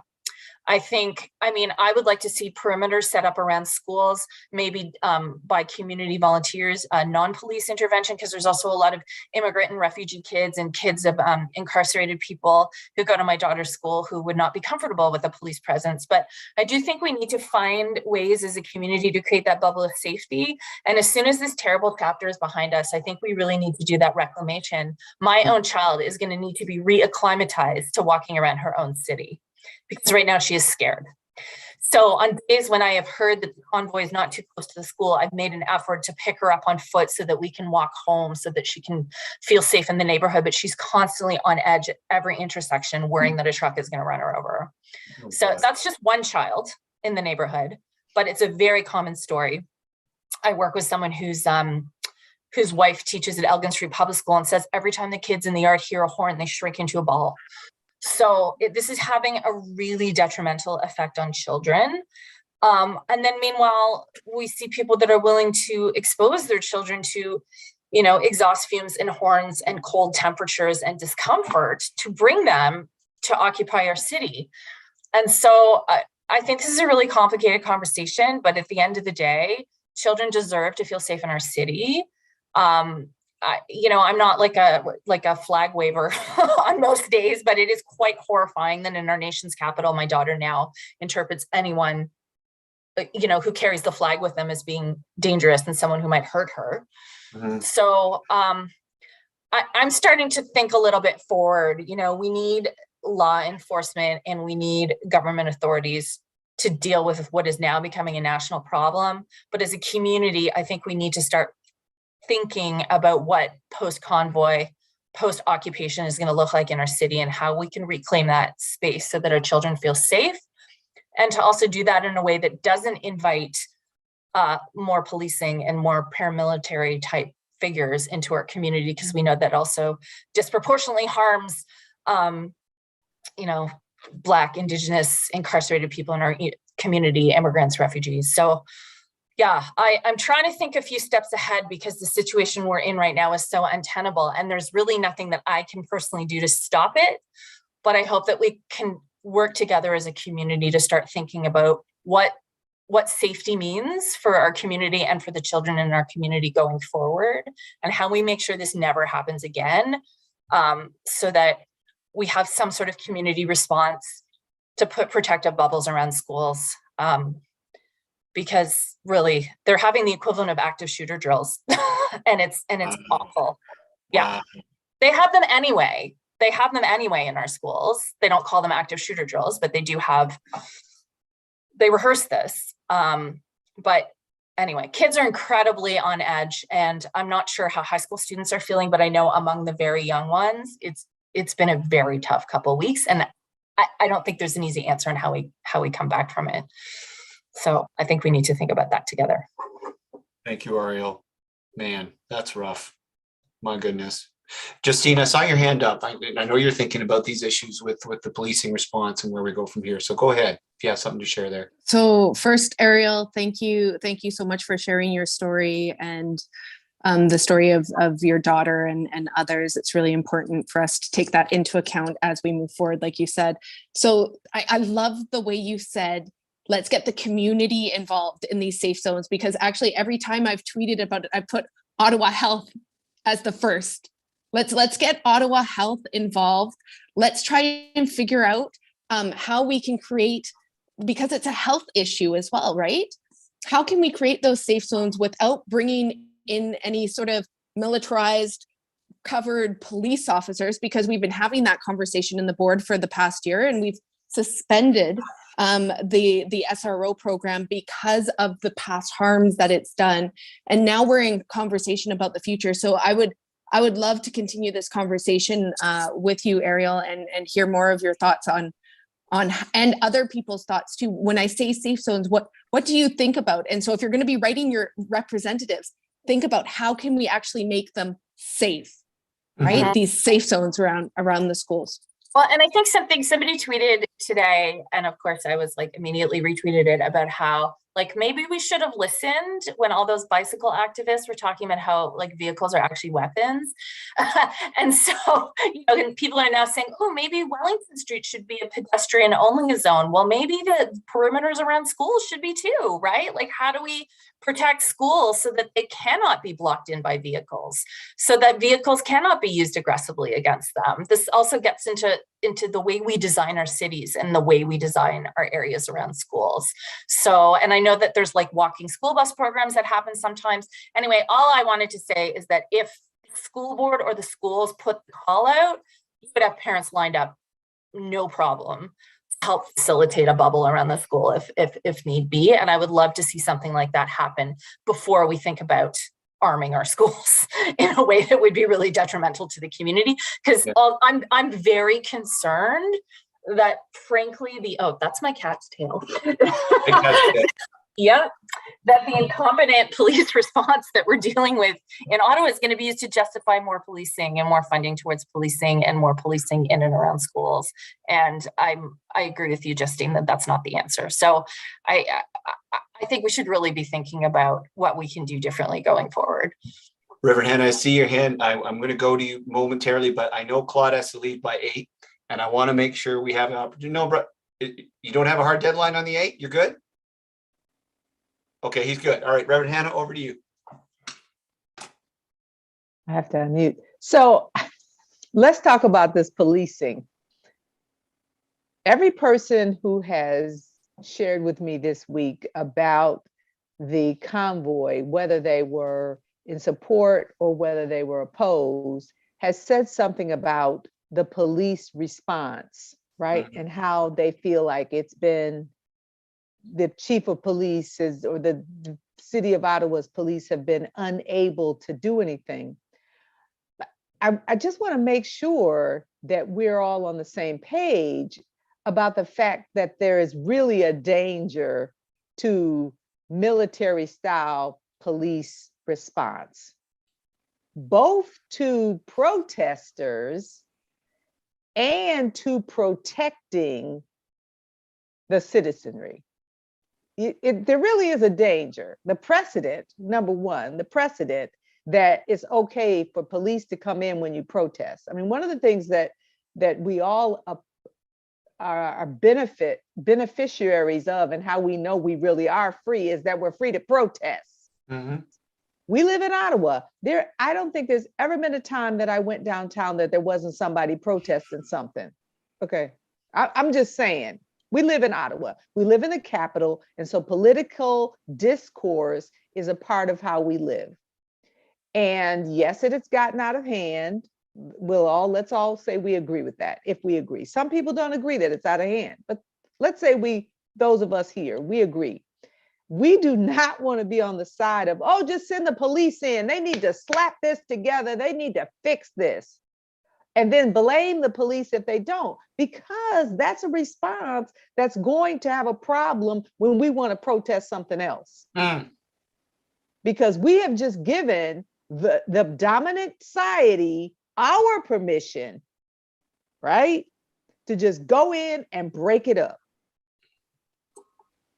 I would like to see perimeters set up around schools, maybe by community volunteers, non-police intervention, because there's also a lot of immigrant and refugee kids and kids of incarcerated people who go to my daughter's school who would not be comfortable with a police presence. But I do think we need to find ways as a community to create that bubble of safety. And as soon as this terrible chapter is behind us, I think we really need to do that reclamation. My own child is going to need to be re-acclimatized to walking around her own city, because right now she is scared. So on days when I have heard that the convoy is not too close to the school, I've made an effort to pick her up on foot so that we can walk home so that she can feel safe in the neighborhood, but she's constantly on edge at every intersection worrying that a truck is going to run her over. Oh, so that's just one child in the neighborhood, but it's a very common story. I work with someone whose wife teaches at Elgin Street Public School and says every time the kids in the yard hear a horn, they shrink into a ball. So this is having a really detrimental effect on children. And then meanwhile, we see people that are willing to expose their children to, exhaust fumes and horns and cold temperatures and discomfort to bring them to occupy our city. And so I think this is a really complicated conversation, but at the end of the day, children deserve to feel safe in our city. I'm not like a flag waver on most days, but it is quite horrifying that in our nation's capital, my daughter now interprets anyone, who carries the flag with them as being dangerous and someone who might hurt her. Mm-hmm. So I'm starting to think a little bit forward. We need law enforcement and we need government authorities to deal with what is now becoming a national problem. But as a community, I think we need to start thinking about what post-convoy, post-occupation is going to look like in our city and how we can reclaim that space so that our children feel safe, and to also do that in a way that doesn't invite more policing and more paramilitary type figures into our community, because we know that also disproportionately harms Black, Indigenous, incarcerated people in our community, immigrants, refugees. So yeah, I'm trying to think a few steps ahead because the situation we're in right now is so untenable and there's really nothing that I can personally do to stop it. But I hope that we can work together as a community to start thinking about what safety means for our community and for the children in our community going forward, and how we make sure this never happens again, so that we have some sort of community response to put protective bubbles around schools. because really they're having the equivalent of active shooter drills and it's awful. Yeah. Wow. They have them anyway. They have them anyway in our schools. They don't call them active shooter drills, but they rehearse this. But anyway, kids are incredibly on edge, and I'm not sure how high school students are feeling, but I know among the very young ones, it's been a very tough couple of weeks, and I don't think there's an easy answer on how we come back from it. So I think we need to think about that together. Thank you, Ariel. Man, that's rough. My goodness. Justine, I saw your hand up. I know you're thinking about these issues with the policing response and where we go from here. So go ahead if you have something to share there. So first, Ariel, thank you so much for sharing your story and the story of your daughter and others. It's really important for us to take that into account as we move forward, like you said. So I love the way you said, let's get the community involved in these safe zones, because actually every time I've tweeted about it, I put Ottawa Health as the first. Let's get Ottawa Health involved. Let's try and figure out how we can create, because it's a health issue as well, right? How can we create those safe zones without bringing in any sort of militarized covered police officers? Because we've been having that conversation in the board for the past year, and we've suspended the SRO program because of the past harms that it's done. And now we're in conversation about the future. So I would love to continue this conversation with you, Ariel, and hear more of your thoughts on and other people's thoughts too. When I say safe zones, what do you think about? And so if you're going to be writing your representatives, think about how can we actually make them safe, right? Mm-hmm. These safe zones around the schools. Well, and I think somebody tweeted today, and of course I was like immediately retweeted it, about how like maybe we should have listened when all those bicycle activists were talking about how like vehicles are actually weapons. And so, and people are now saying, oh, maybe Wellington Street should be a pedestrian only zone. Well, maybe the perimeters around schools should be too, right? Like, how do we protect schools so that they cannot be blocked in by vehicles, so that vehicles cannot be used aggressively against them? This also gets into the way we design our cities and the way we design our areas around schools. So, and I know that there's like walking school bus programs that happen sometimes. Anyway, all I wanted to say is that if the school board or the schools put the call out, you would have parents lined up, no problem, to help facilitate a bubble around the school if need be. And I would love to see something like that happen before we think about arming our schools in a way that would be really detrimental to the community. Because I'm very concerned that, frankly, that's my cat's tail. Yeah, that the incompetent police response that we're dealing with in Ottawa is going to be used to justify more policing and more funding towards policing and more policing in and around schools. And I agree with you, Justine, that that's not the answer. So I think we should really be thinking about what we can do differently going forward. Reverend Hannah, I see your hand. I'm going to go to you momentarily, but I know Claude has to leave by 8, and I want to make sure we have an opportunity. No, bro, you don't have a hard deadline on the 8? You're good? Okay, he's good. All right, Reverend Hannah, over to you. I have to unmute. So let's talk about this policing. Every person who has shared with me this week about the convoy, whether they were in support or whether they were opposed, has said something about the police response, right? Mm-hmm. And how they feel like it's been the chief of police or the city of Ottawa's police have been unable to do anything. I just want to make sure that we're all on the same page about the fact that there is really a danger to military style police response, both to protesters and to protecting the citizenry. There really is a danger. The precedent, number one, the precedent that it's okay for police to come in when you protest. I mean, one of the things that we all are beneficiaries of, and how we know we really are free, is that we're free to protest. Mm-hmm. We live in Ottawa. I don't think there's ever been a time that I went downtown that there wasn't somebody protesting something. Okay, I'm just saying. We live in Ottawa. We live in the capital. And so political discourse is a part of how we live. And yes, it has gotten out of hand. Let's all say we agree with that, if we agree. Some people don't agree that it's out of hand, but let's say those of us here, we agree. We do not want to be on the side of, oh, just send the police in. They need to slap this together. They need to fix this. And then blame the police if they don't, because that's a response that's going to have a problem when we want to protest something else. Because we have just given the dominant society our permission, right, to just go in and break it up.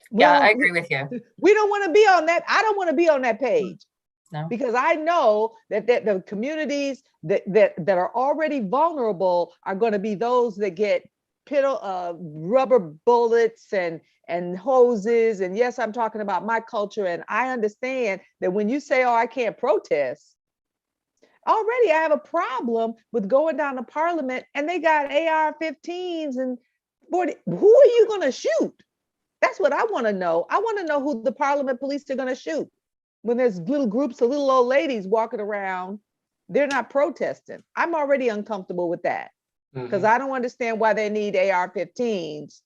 Yeah, I agree with you. We don't want to be on that. I don't want to be on that page. No. Because I know that the communities that are already vulnerable are going to be those that get rubber bullets and hoses. And yes, I'm talking about my culture. And I understand that when you say, oh, I can't protest, already I have a problem with going down to Parliament and they got AR-15s and 40. Who are you going to shoot? That's what I want to know. I want to know who the Parliament police are going to shoot. When there's little groups of little old ladies walking around, they're not protesting. I'm already uncomfortable with that because I don't understand why they need AR-15s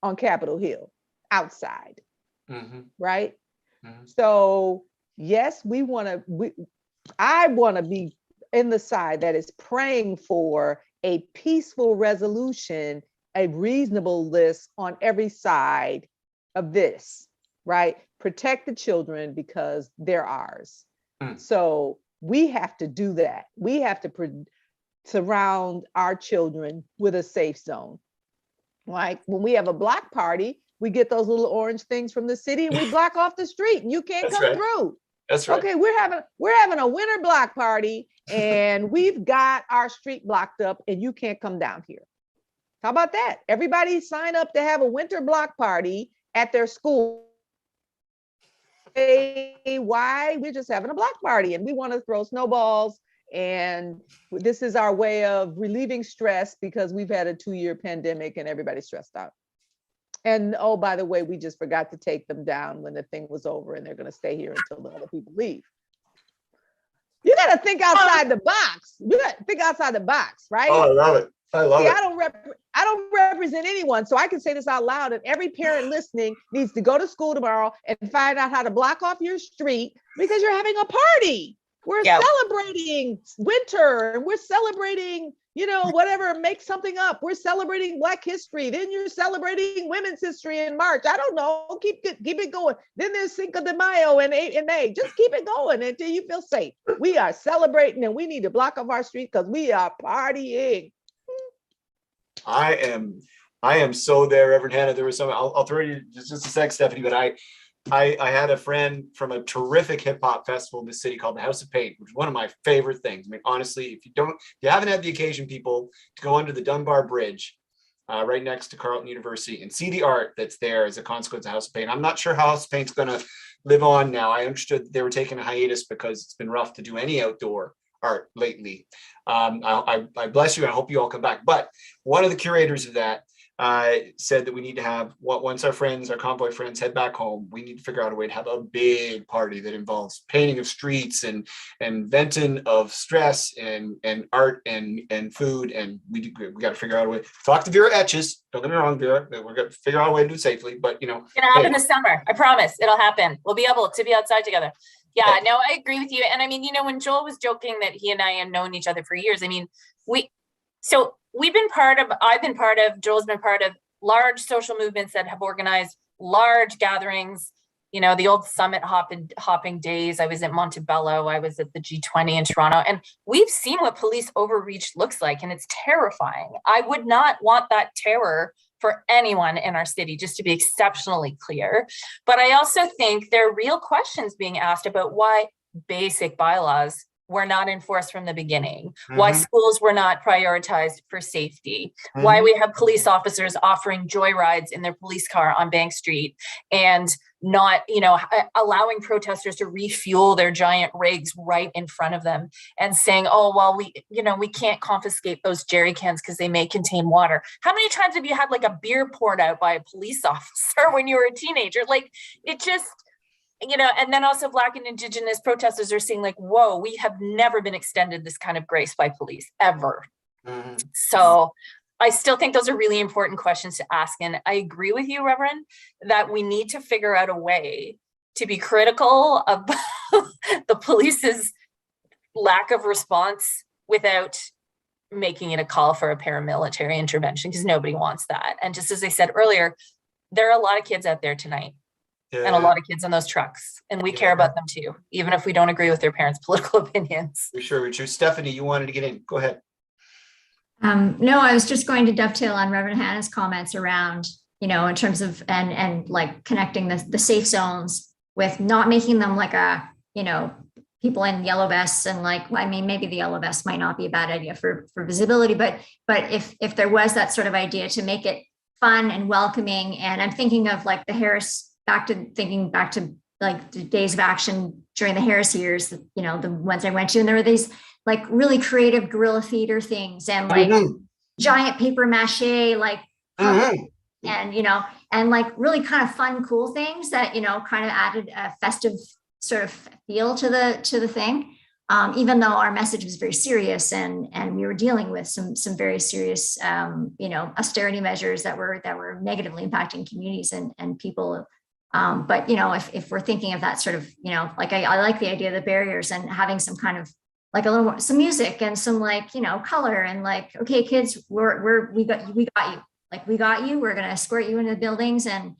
on Capitol Hill outside, right? So yes, I want to be in the side that is praying for a peaceful resolution, a reasonable list on every side of this, right? Protect the children because they're ours. So we have to do that. We have to surround our children with a safe zone. Like when we have a block party, we get those little orange things from the city and we block off the street and you can't come through. That's right. Okay, we're having a winter block party and we've got our street blocked up and you can't come down here. How about that? Everybody sign up to have a winter block party at their school. Why? We're just having a block party and we want to throw snowballs, and this is our way of relieving stress because we've had a 2-year pandemic and everybody's stressed out. And oh, by the way, we just forgot to take them down when the thing was over and they're going to stay here until the other people leave. You got to think outside the box. You got to think outside the box, right? Oh, I love it. I love it. I don't represent anyone, so I can say this out loud, and every parent listening needs to go to school tomorrow and find out how to block off your street because you're having a party. We're celebrating winter and we're celebrating, whatever, make something up. We're celebrating Black history. Then you're celebrating women's history in March. I don't know. Keep it going. Then there's Cinco de Mayo in May. Just keep it going until you feel safe. We are celebrating and we need to block off our street because we are partying. I am so there, Reverend Hannah. There was some, I'll throw you just a sec, Stephanie, but I had a friend from a terrific hip hop festival in the city called the House of Paint, which is one of my favorite things. I mean, honestly, if you haven't had the occasion, people, to go under the Dunbar Bridge right next to Carleton University and see the art that's there as a consequence of House of Paint. I'm not sure how House of Paint's going to live on now. I understood they were taking a hiatus because it's been rough to do any outdoor art lately. I bless you. I hope you all come back. But one of the curators of that said that we need to have, once our Convoy friends head back home, we need to figure out a way to have a big party that involves painting of streets and venting of stress and art and food. And we got to figure out a way. Talk to Vera Etches. Don't get me wrong, Vera. We're going to figure out a way to do it safely. But it's gonna happen this summer. I promise it'll happen. We'll be able to be outside together. Yeah, no, I agree with you. And I mean, when Joel was joking that he and I have known each other for years, I mean, I've been part of, Joel's been part of large social movements that have organized large gatherings, the old summit hopping days. I was at Montebello, I was at the G20 in Toronto, and we've seen what police overreach looks like, and it's terrifying. I would not want that terror for anyone in our city, just to be exceptionally clear. But I also think there are real questions being asked about why basic bylaws were not enforced from the beginning, why schools were not prioritized for safety, why we have police officers offering joyrides in their police car on Bank Street, and not, allowing protesters to refuel their giant rigs right in front of them and saying, oh, well, we can't confiscate those jerry cans because they may contain water. How many times have you had like a beer poured out by a police officer when you were a teenager? Like, it just, and then also Black and Indigenous protesters are saying like, whoa, we have never been extended this kind of grace by police ever. Mm-hmm. So I still think those are really important questions to ask. And I agree with you, Reverend, that we need to figure out a way to be critical of the police's lack of response without making it a call for a paramilitary intervention, because nobody wants that. And just as I said earlier, there are a lot of kids out there tonight. Yeah. And a lot of kids on those trucks, and we care about them too, even if we don't agree with their parents' political opinions. For sure. Stephanie, you wanted to get in. Go ahead. No, I was just going to dovetail on Reverend Hannah's comments around, in terms of and like connecting the safe zones with not making them like people in yellow vests, and maybe the yellow vest might not be a bad idea for visibility, but if there was that sort of idea to make it fun and welcoming, and I'm thinking of like the Harris. Thinking back to like the days of action during the Harris years, the ones I went to, and there were these like really creative guerrilla theater things and like giant paper mache, like, and like really kind of fun, cool things that, kind of added a festive sort of feel to the thing. Even though our message was very serious and we were dealing with some very serious, austerity measures that were negatively impacting communities and people. But if we're thinking of that sort of, like I like the idea of the barriers and having some kind of like a little more, some music and some like, color and like, okay, kids, we got you, like we got you. We're gonna escort you into the buildings, and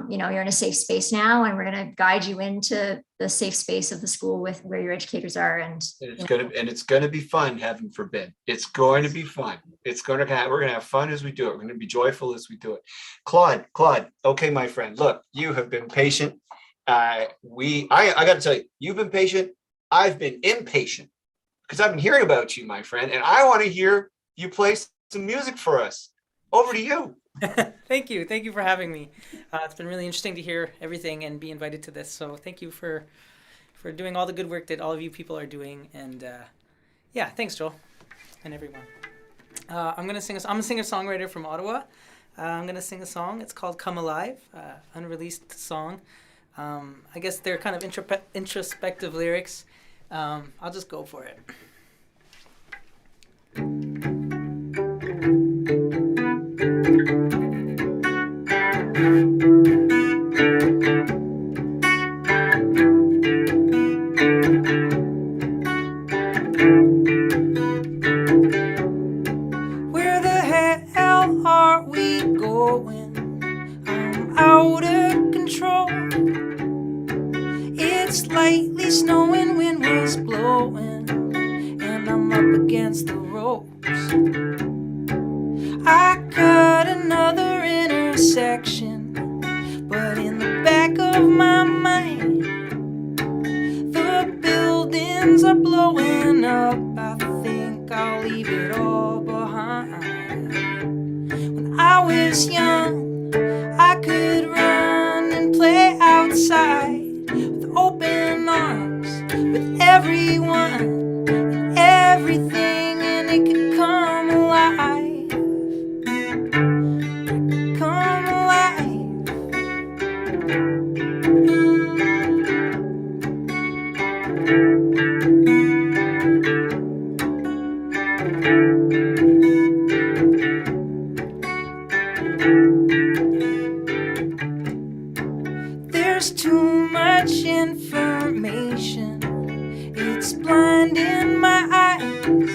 you're in a safe space now, and we're gonna guide you into the safe space of the school with where your educators are, and it's gonna be fun. Heaven forbid, it's going to be fun. We're gonna have fun as we do it. We're gonna be joyful as we do it. Claude. Okay, my friend, look, you have been patient. I got to tell you, you've been patient. I've been impatient because I've been hearing about you, my friend, and I want to hear you play some music for us. Over to you. Thank you for having me. It's been really interesting to hear everything and be invited to this. So thank you for doing all the good work that all of you people are doing. And thanks, Joel, and everyone. I'm a singer-songwriter from Ottawa. I'm gonna sing a song. It's called "Come Alive," unreleased song. I guess they're kind of introspective lyrics. I'll just go for it. Where the hell are we going? I'm out of control. It's lightly snowing, wind was blowing, and I'm up against the ropes. I cut another intersection, but in the back of my mind, the buildings are blowing up. I think I'll leave it all behind. When I was young, I could run and play outside with open arms, with everyone and everything, and it could come alive. Come alive. There's too much information, it's blinding my eyes.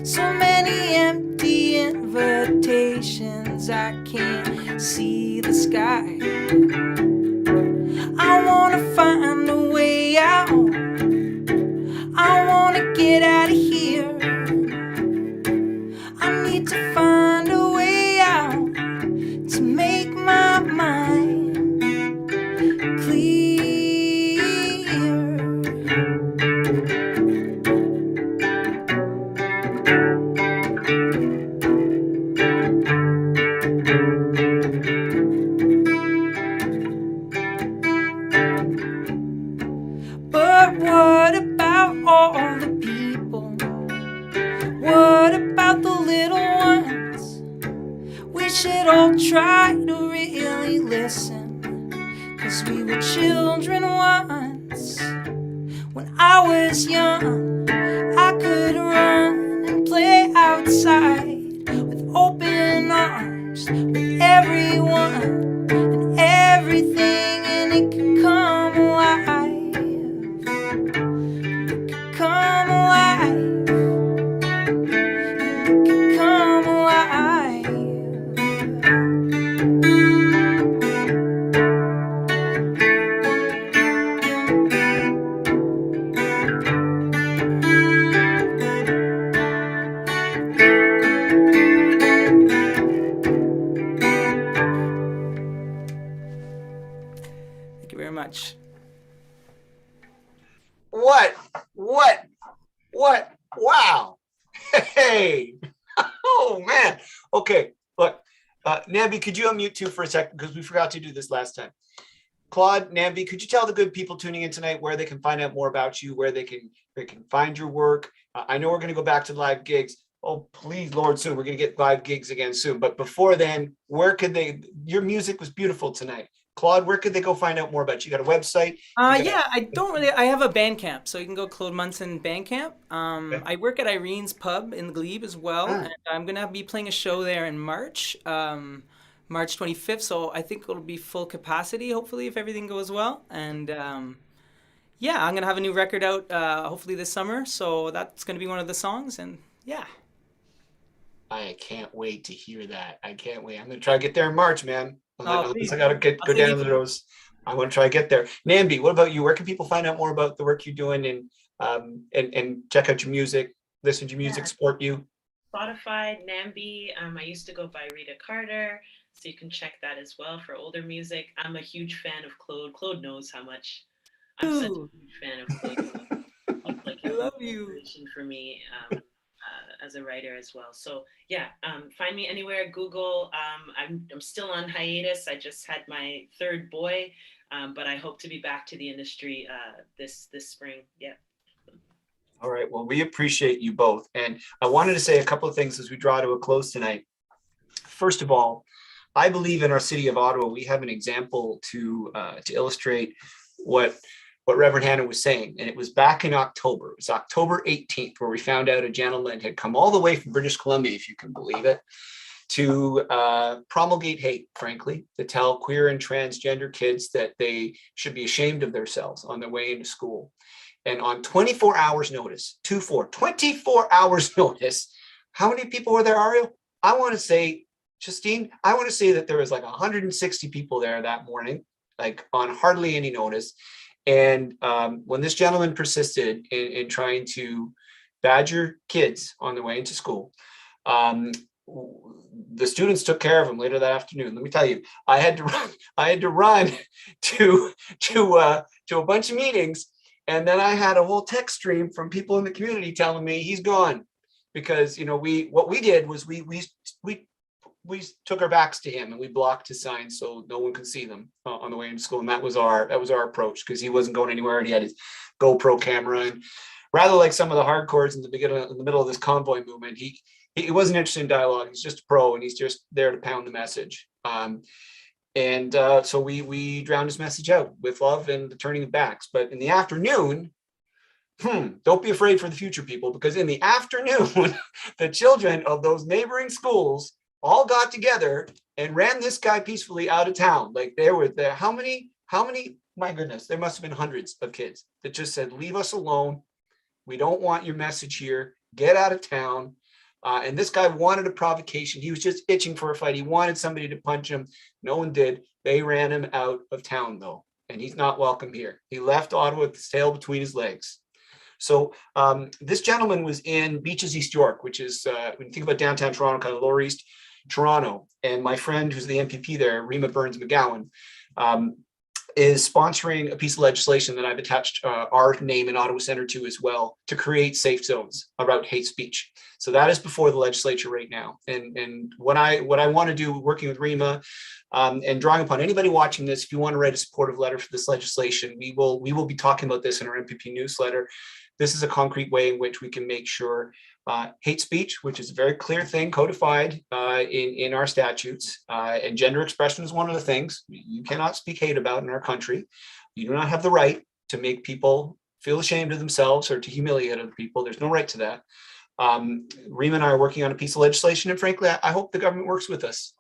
So many empty invitations, I can't see the sky. I wanna find a way out, I wanna get out of here. I need to find a way out to make my mind clear. When I was young, I could run and play outside with open arms, with everyone and everything, and it could come alive. It could come alive. It could come alive. Thank you very much. What? Wow. Hey. Oh, man. Okay. Look, Nambi, could you unmute too for a second? Because we forgot to do this last time. Claude, Nambi, could you tell the good people tuning in tonight where they can find out more about you, where they can find your work? I know we're going to go back to live gigs. Oh, please, Lord, soon. We're going to get live gigs again soon. But before then, where could they, your music was beautiful tonight. Claude, where could they go find out more about you? You got a website? Yeah, I have a Bandcamp, so you can go Claude Munson Bandcamp. I work at Irene's Pub in Glebe as well, and I'm gonna be playing a show there in March, March 25th. So I think it'll be full capacity, hopefully, if everything goes well. And yeah, I'm gonna have a new record out, hopefully this summer. So that's gonna be one of the songs, and yeah. I can't wait to hear that. I can't wait. I'm going to try to get there in March, man. I Please. got to go down to those. I want to try to get there. Nambi, what about you? Where can people find out more about the work you're doing and check out your music, listen to your music, support you? Spotify, Nambi. I used to go by Rita Carter, so you can check that as well for older music. I'm a huge fan of Claude. Claude knows how much I'm such a huge fan of Claude. He's like I love you. inspiration for me as a writer as well. So yeah, find me anywhere. Google. I'm still on hiatus. I just had my third boy, but I hope to be back to the industry this spring. Yeah. All right. Well, we appreciate you both. And I wanted to say a couple of things as we draw to a close tonight. First of all, I believe in our city of Ottawa, we have an example to illustrate what Reverend Hannah was saying. And it was back in October. It was October 18th, where we found out a gentleman had come all the way from British Columbia, if you can believe it, to promulgate hate, frankly, to tell queer and transgender kids that they should be ashamed of themselves on their way into school. And on 24 hours notice, 24 hours notice, how many people were there, Ariel? I want to say, Justine, I want to say that there was like 160 people there that morning, like on hardly any notice. And when this gentleman persisted in trying to badger kids on their way into school, the students took care of him later that afternoon. Let me tell you, I had to run to a bunch of meetings, and then I had a whole text stream from people in the community telling me he's gone, because what we did was we took our backs to him and we blocked his signs so no one could see them on the way into school. And that was our approach, because he wasn't going anywhere and he had his GoPro camera. And rather like some of the hardcores in the middle of this convoy movement, he wasn't interested in dialogue. He's just a pro and he's just there to pound the message. So we drowned his message out with love and the turning of backs. But in the afternoon, don't be afraid for the future, people, because in the afternoon, the children of those neighboring schools all got together and ran this guy peacefully out of town. Like there were there, how many, my goodness, there must have been hundreds of kids that just said, leave us alone. We don't want your message here. Get out of town. And this guy wanted a provocation. He was just itching for a fight. He wanted somebody to punch him. No one did. They ran him out of town though. And he's not welcome here. He left Ottawa with his tail between his legs. So this gentleman was in Beaches, East York, which is, when you think about downtown Toronto, kind of Lower East Toronto. And my friend who's the MPP there, Rima Burns McGowan, is sponsoring a piece of legislation that I've attached our name in Ottawa Centre to as well, to create safe zones about hate speech. So that is before the legislature right now. And what I want to do, working with Rima and drawing upon anybody watching this, if you want to write a supportive letter for this legislation, we will be talking about this in our MPP newsletter. This is a concrete way in which we can make sure hate speech, which is a very clear thing codified in our statutes, and gender expression is one of the things you cannot speak hate about in our country. You do not have the right to make people feel ashamed of themselves or to humiliate other people. There's no right to that. Reem and I are working on a piece of legislation, and frankly, I hope the government works with us.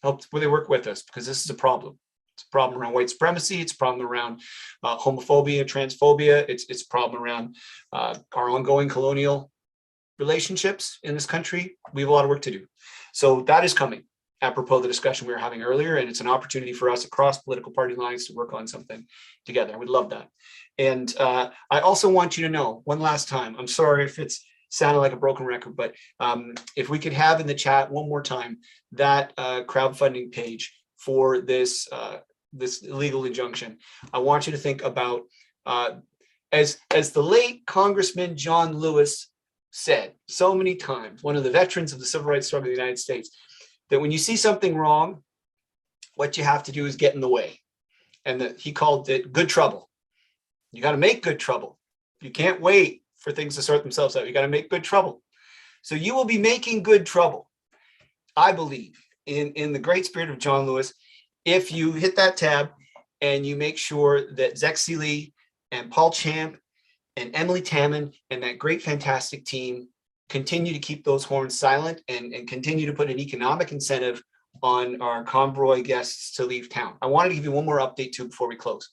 I hope they work with us, because this is a problem. It's a problem around white supremacy. It's a problem around homophobia, transphobia. It's a problem around our ongoing colonial relationships in this country. We have a lot of work to do. So that is coming, apropos the discussion we were having earlier, and it's an opportunity for us across political party lines to work on something together. I would love that. And I also want you to know, one last time, I'm sorry if it's sounded like a broken record, but if we could have in the chat one more time that crowdfunding page for this this legal injunction. I want you to think about, as the late Congressman John Lewis said so many times, one of the veterans of the civil rights struggle in the United States, that when you see something wrong, what you have to do is get in the way. And that he called it good trouble. You got to make good trouble. You can't wait for things to sort themselves out. You got to make good trouble. So you will be making good trouble, I believe, in the great spirit of John Lewis, if you hit that tab and you make sure that Zexi Lee and Paul Champ and Emily Tamman and that great, fantastic team continue to keep those horns silent and continue to put an economic incentive on our convoy guests to leave town. I wanted to give you one more update too before we close.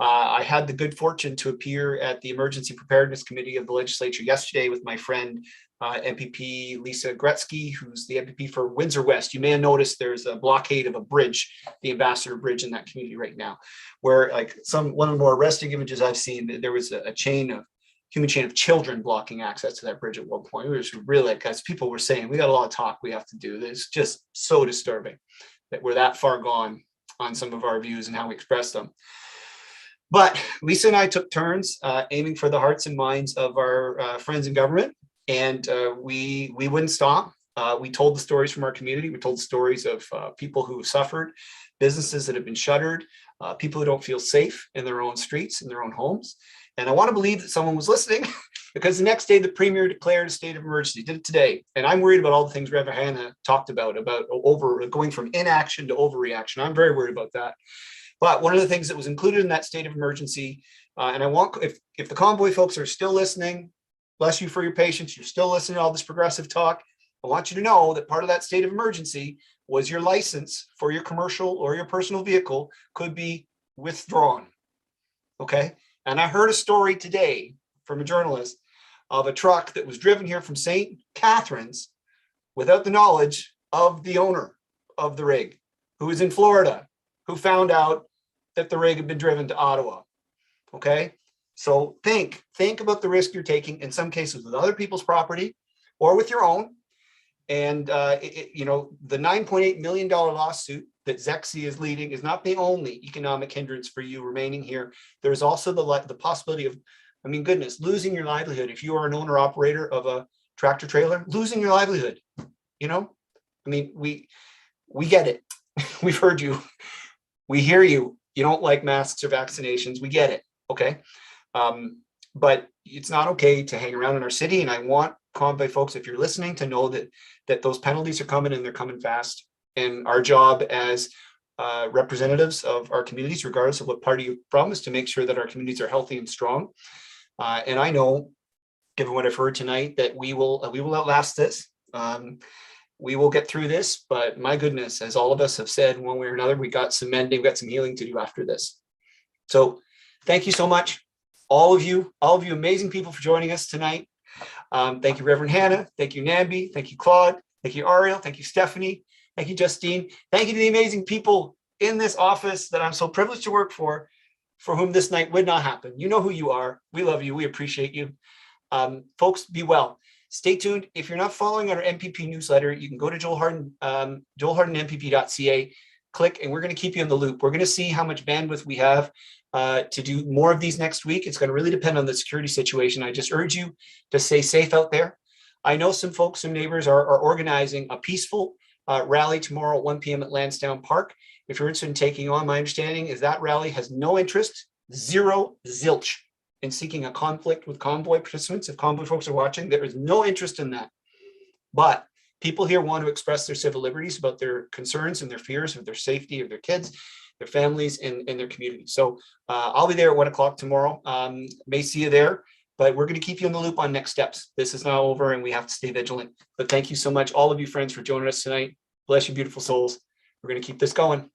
I had the good fortune to appear at the Emergency Preparedness Committee of the legislature yesterday with my friend, MPP Lisa Gretzky, who's the MPP for Windsor West. You may have noticed there's a blockade of a bridge, the Ambassador Bridge in that community right now, where like one of the more arresting images I've seen, there was a human chain of children blocking access to that bridge at one point. It was really, like, as people were saying, we got a lot of talk we have to do. It's just so disturbing that we're that far gone on some of our views and how we express them. But Lisa and I took turns aiming for the hearts and minds of our friends in government, and we wouldn't stop. We told the stories from our community. We told the stories of people who have suffered, businesses that have been shuttered, people who don't feel safe in their own streets, in their own homes. And I want to believe that someone was listening, because the next day the premier declared a state of emergency, did it today. And I'm worried about all the things Reverend Hannah talked about going from inaction to overreaction. I'm very worried about that. But one of the things that was included in that state of emergency, and I want, if the Convoy folks are still listening, bless you for your patience, you're still listening to all this progressive talk, I want you to know that part of that state of emergency was your license for your commercial or your personal vehicle could be withdrawn, okay? And I heard a story today from a journalist of a truck that was driven here from St. Catharines without the knowledge of the owner of the rig, who was in Florida, who found out that the rig had been driven to Ottawa, okay? So think about the risk you're taking, in some cases with other people's property or with your own. And you know, the $9.8 million lawsuit that Zexi is leading is not the only economic hindrance for you remaining here. There's also the possibility of, I mean, goodness, losing your livelihood. If you are an owner operator of a tractor trailer, losing your livelihood, you know? I mean, we get it. We've heard you. We hear you. You don't like masks or vaccinations. We get it. Okay. But it's not okay to hang around in our city. And I want Convoy folks, if you're listening, to know that those penalties are coming, and they're coming fast. And our job as representatives of our communities, regardless of what party you from, is to make sure that our communities are healthy and strong. And I know, given what I've heard tonight, that we will outlast this. We will get through this, but my goodness, as all of us have said one way or another, we got some mending, we got some healing to do after this. So thank you so much, all of you amazing people, for joining us tonight. Thank you, Reverend Hannah. Thank you, Nambi. Thank you, Claude. Thank you, Ariel. Thank you, Stephanie. Thank you, Justine. Thank you to the amazing people in this office that I'm so privileged to work for whom this night would not happen. You know who you are. We love you. We appreciate you. Folks, be well. Stay tuned. If you're not following our MPP newsletter, you can go to joelhardenmpp.ca, click, and we're going to keep you in the loop. We're going to see how much bandwidth we have to do more of these next week. It's going to really depend on the security situation. I just urge you to stay safe out there. I know some folks, some neighbors are organizing a peaceful rally tomorrow at 1 p.m. at Lansdowne Park. If you're interested in taking on, my understanding is that rally has no interest, zero, zilch, in seeking a conflict with Convoy participants. If Convoy folks are watching, there is no interest in that. But people here want to express their civil liberties about their concerns and their fears of their safety of their kids. their families, and their community. So I'll be there at 1 o'clock tomorrow. May see you there, but we're going to keep you in the loop on next steps. This is not over and we have to stay vigilant. But thank you so much, all of you friends, for joining us tonight. Bless you, beautiful souls. We're going to keep this going.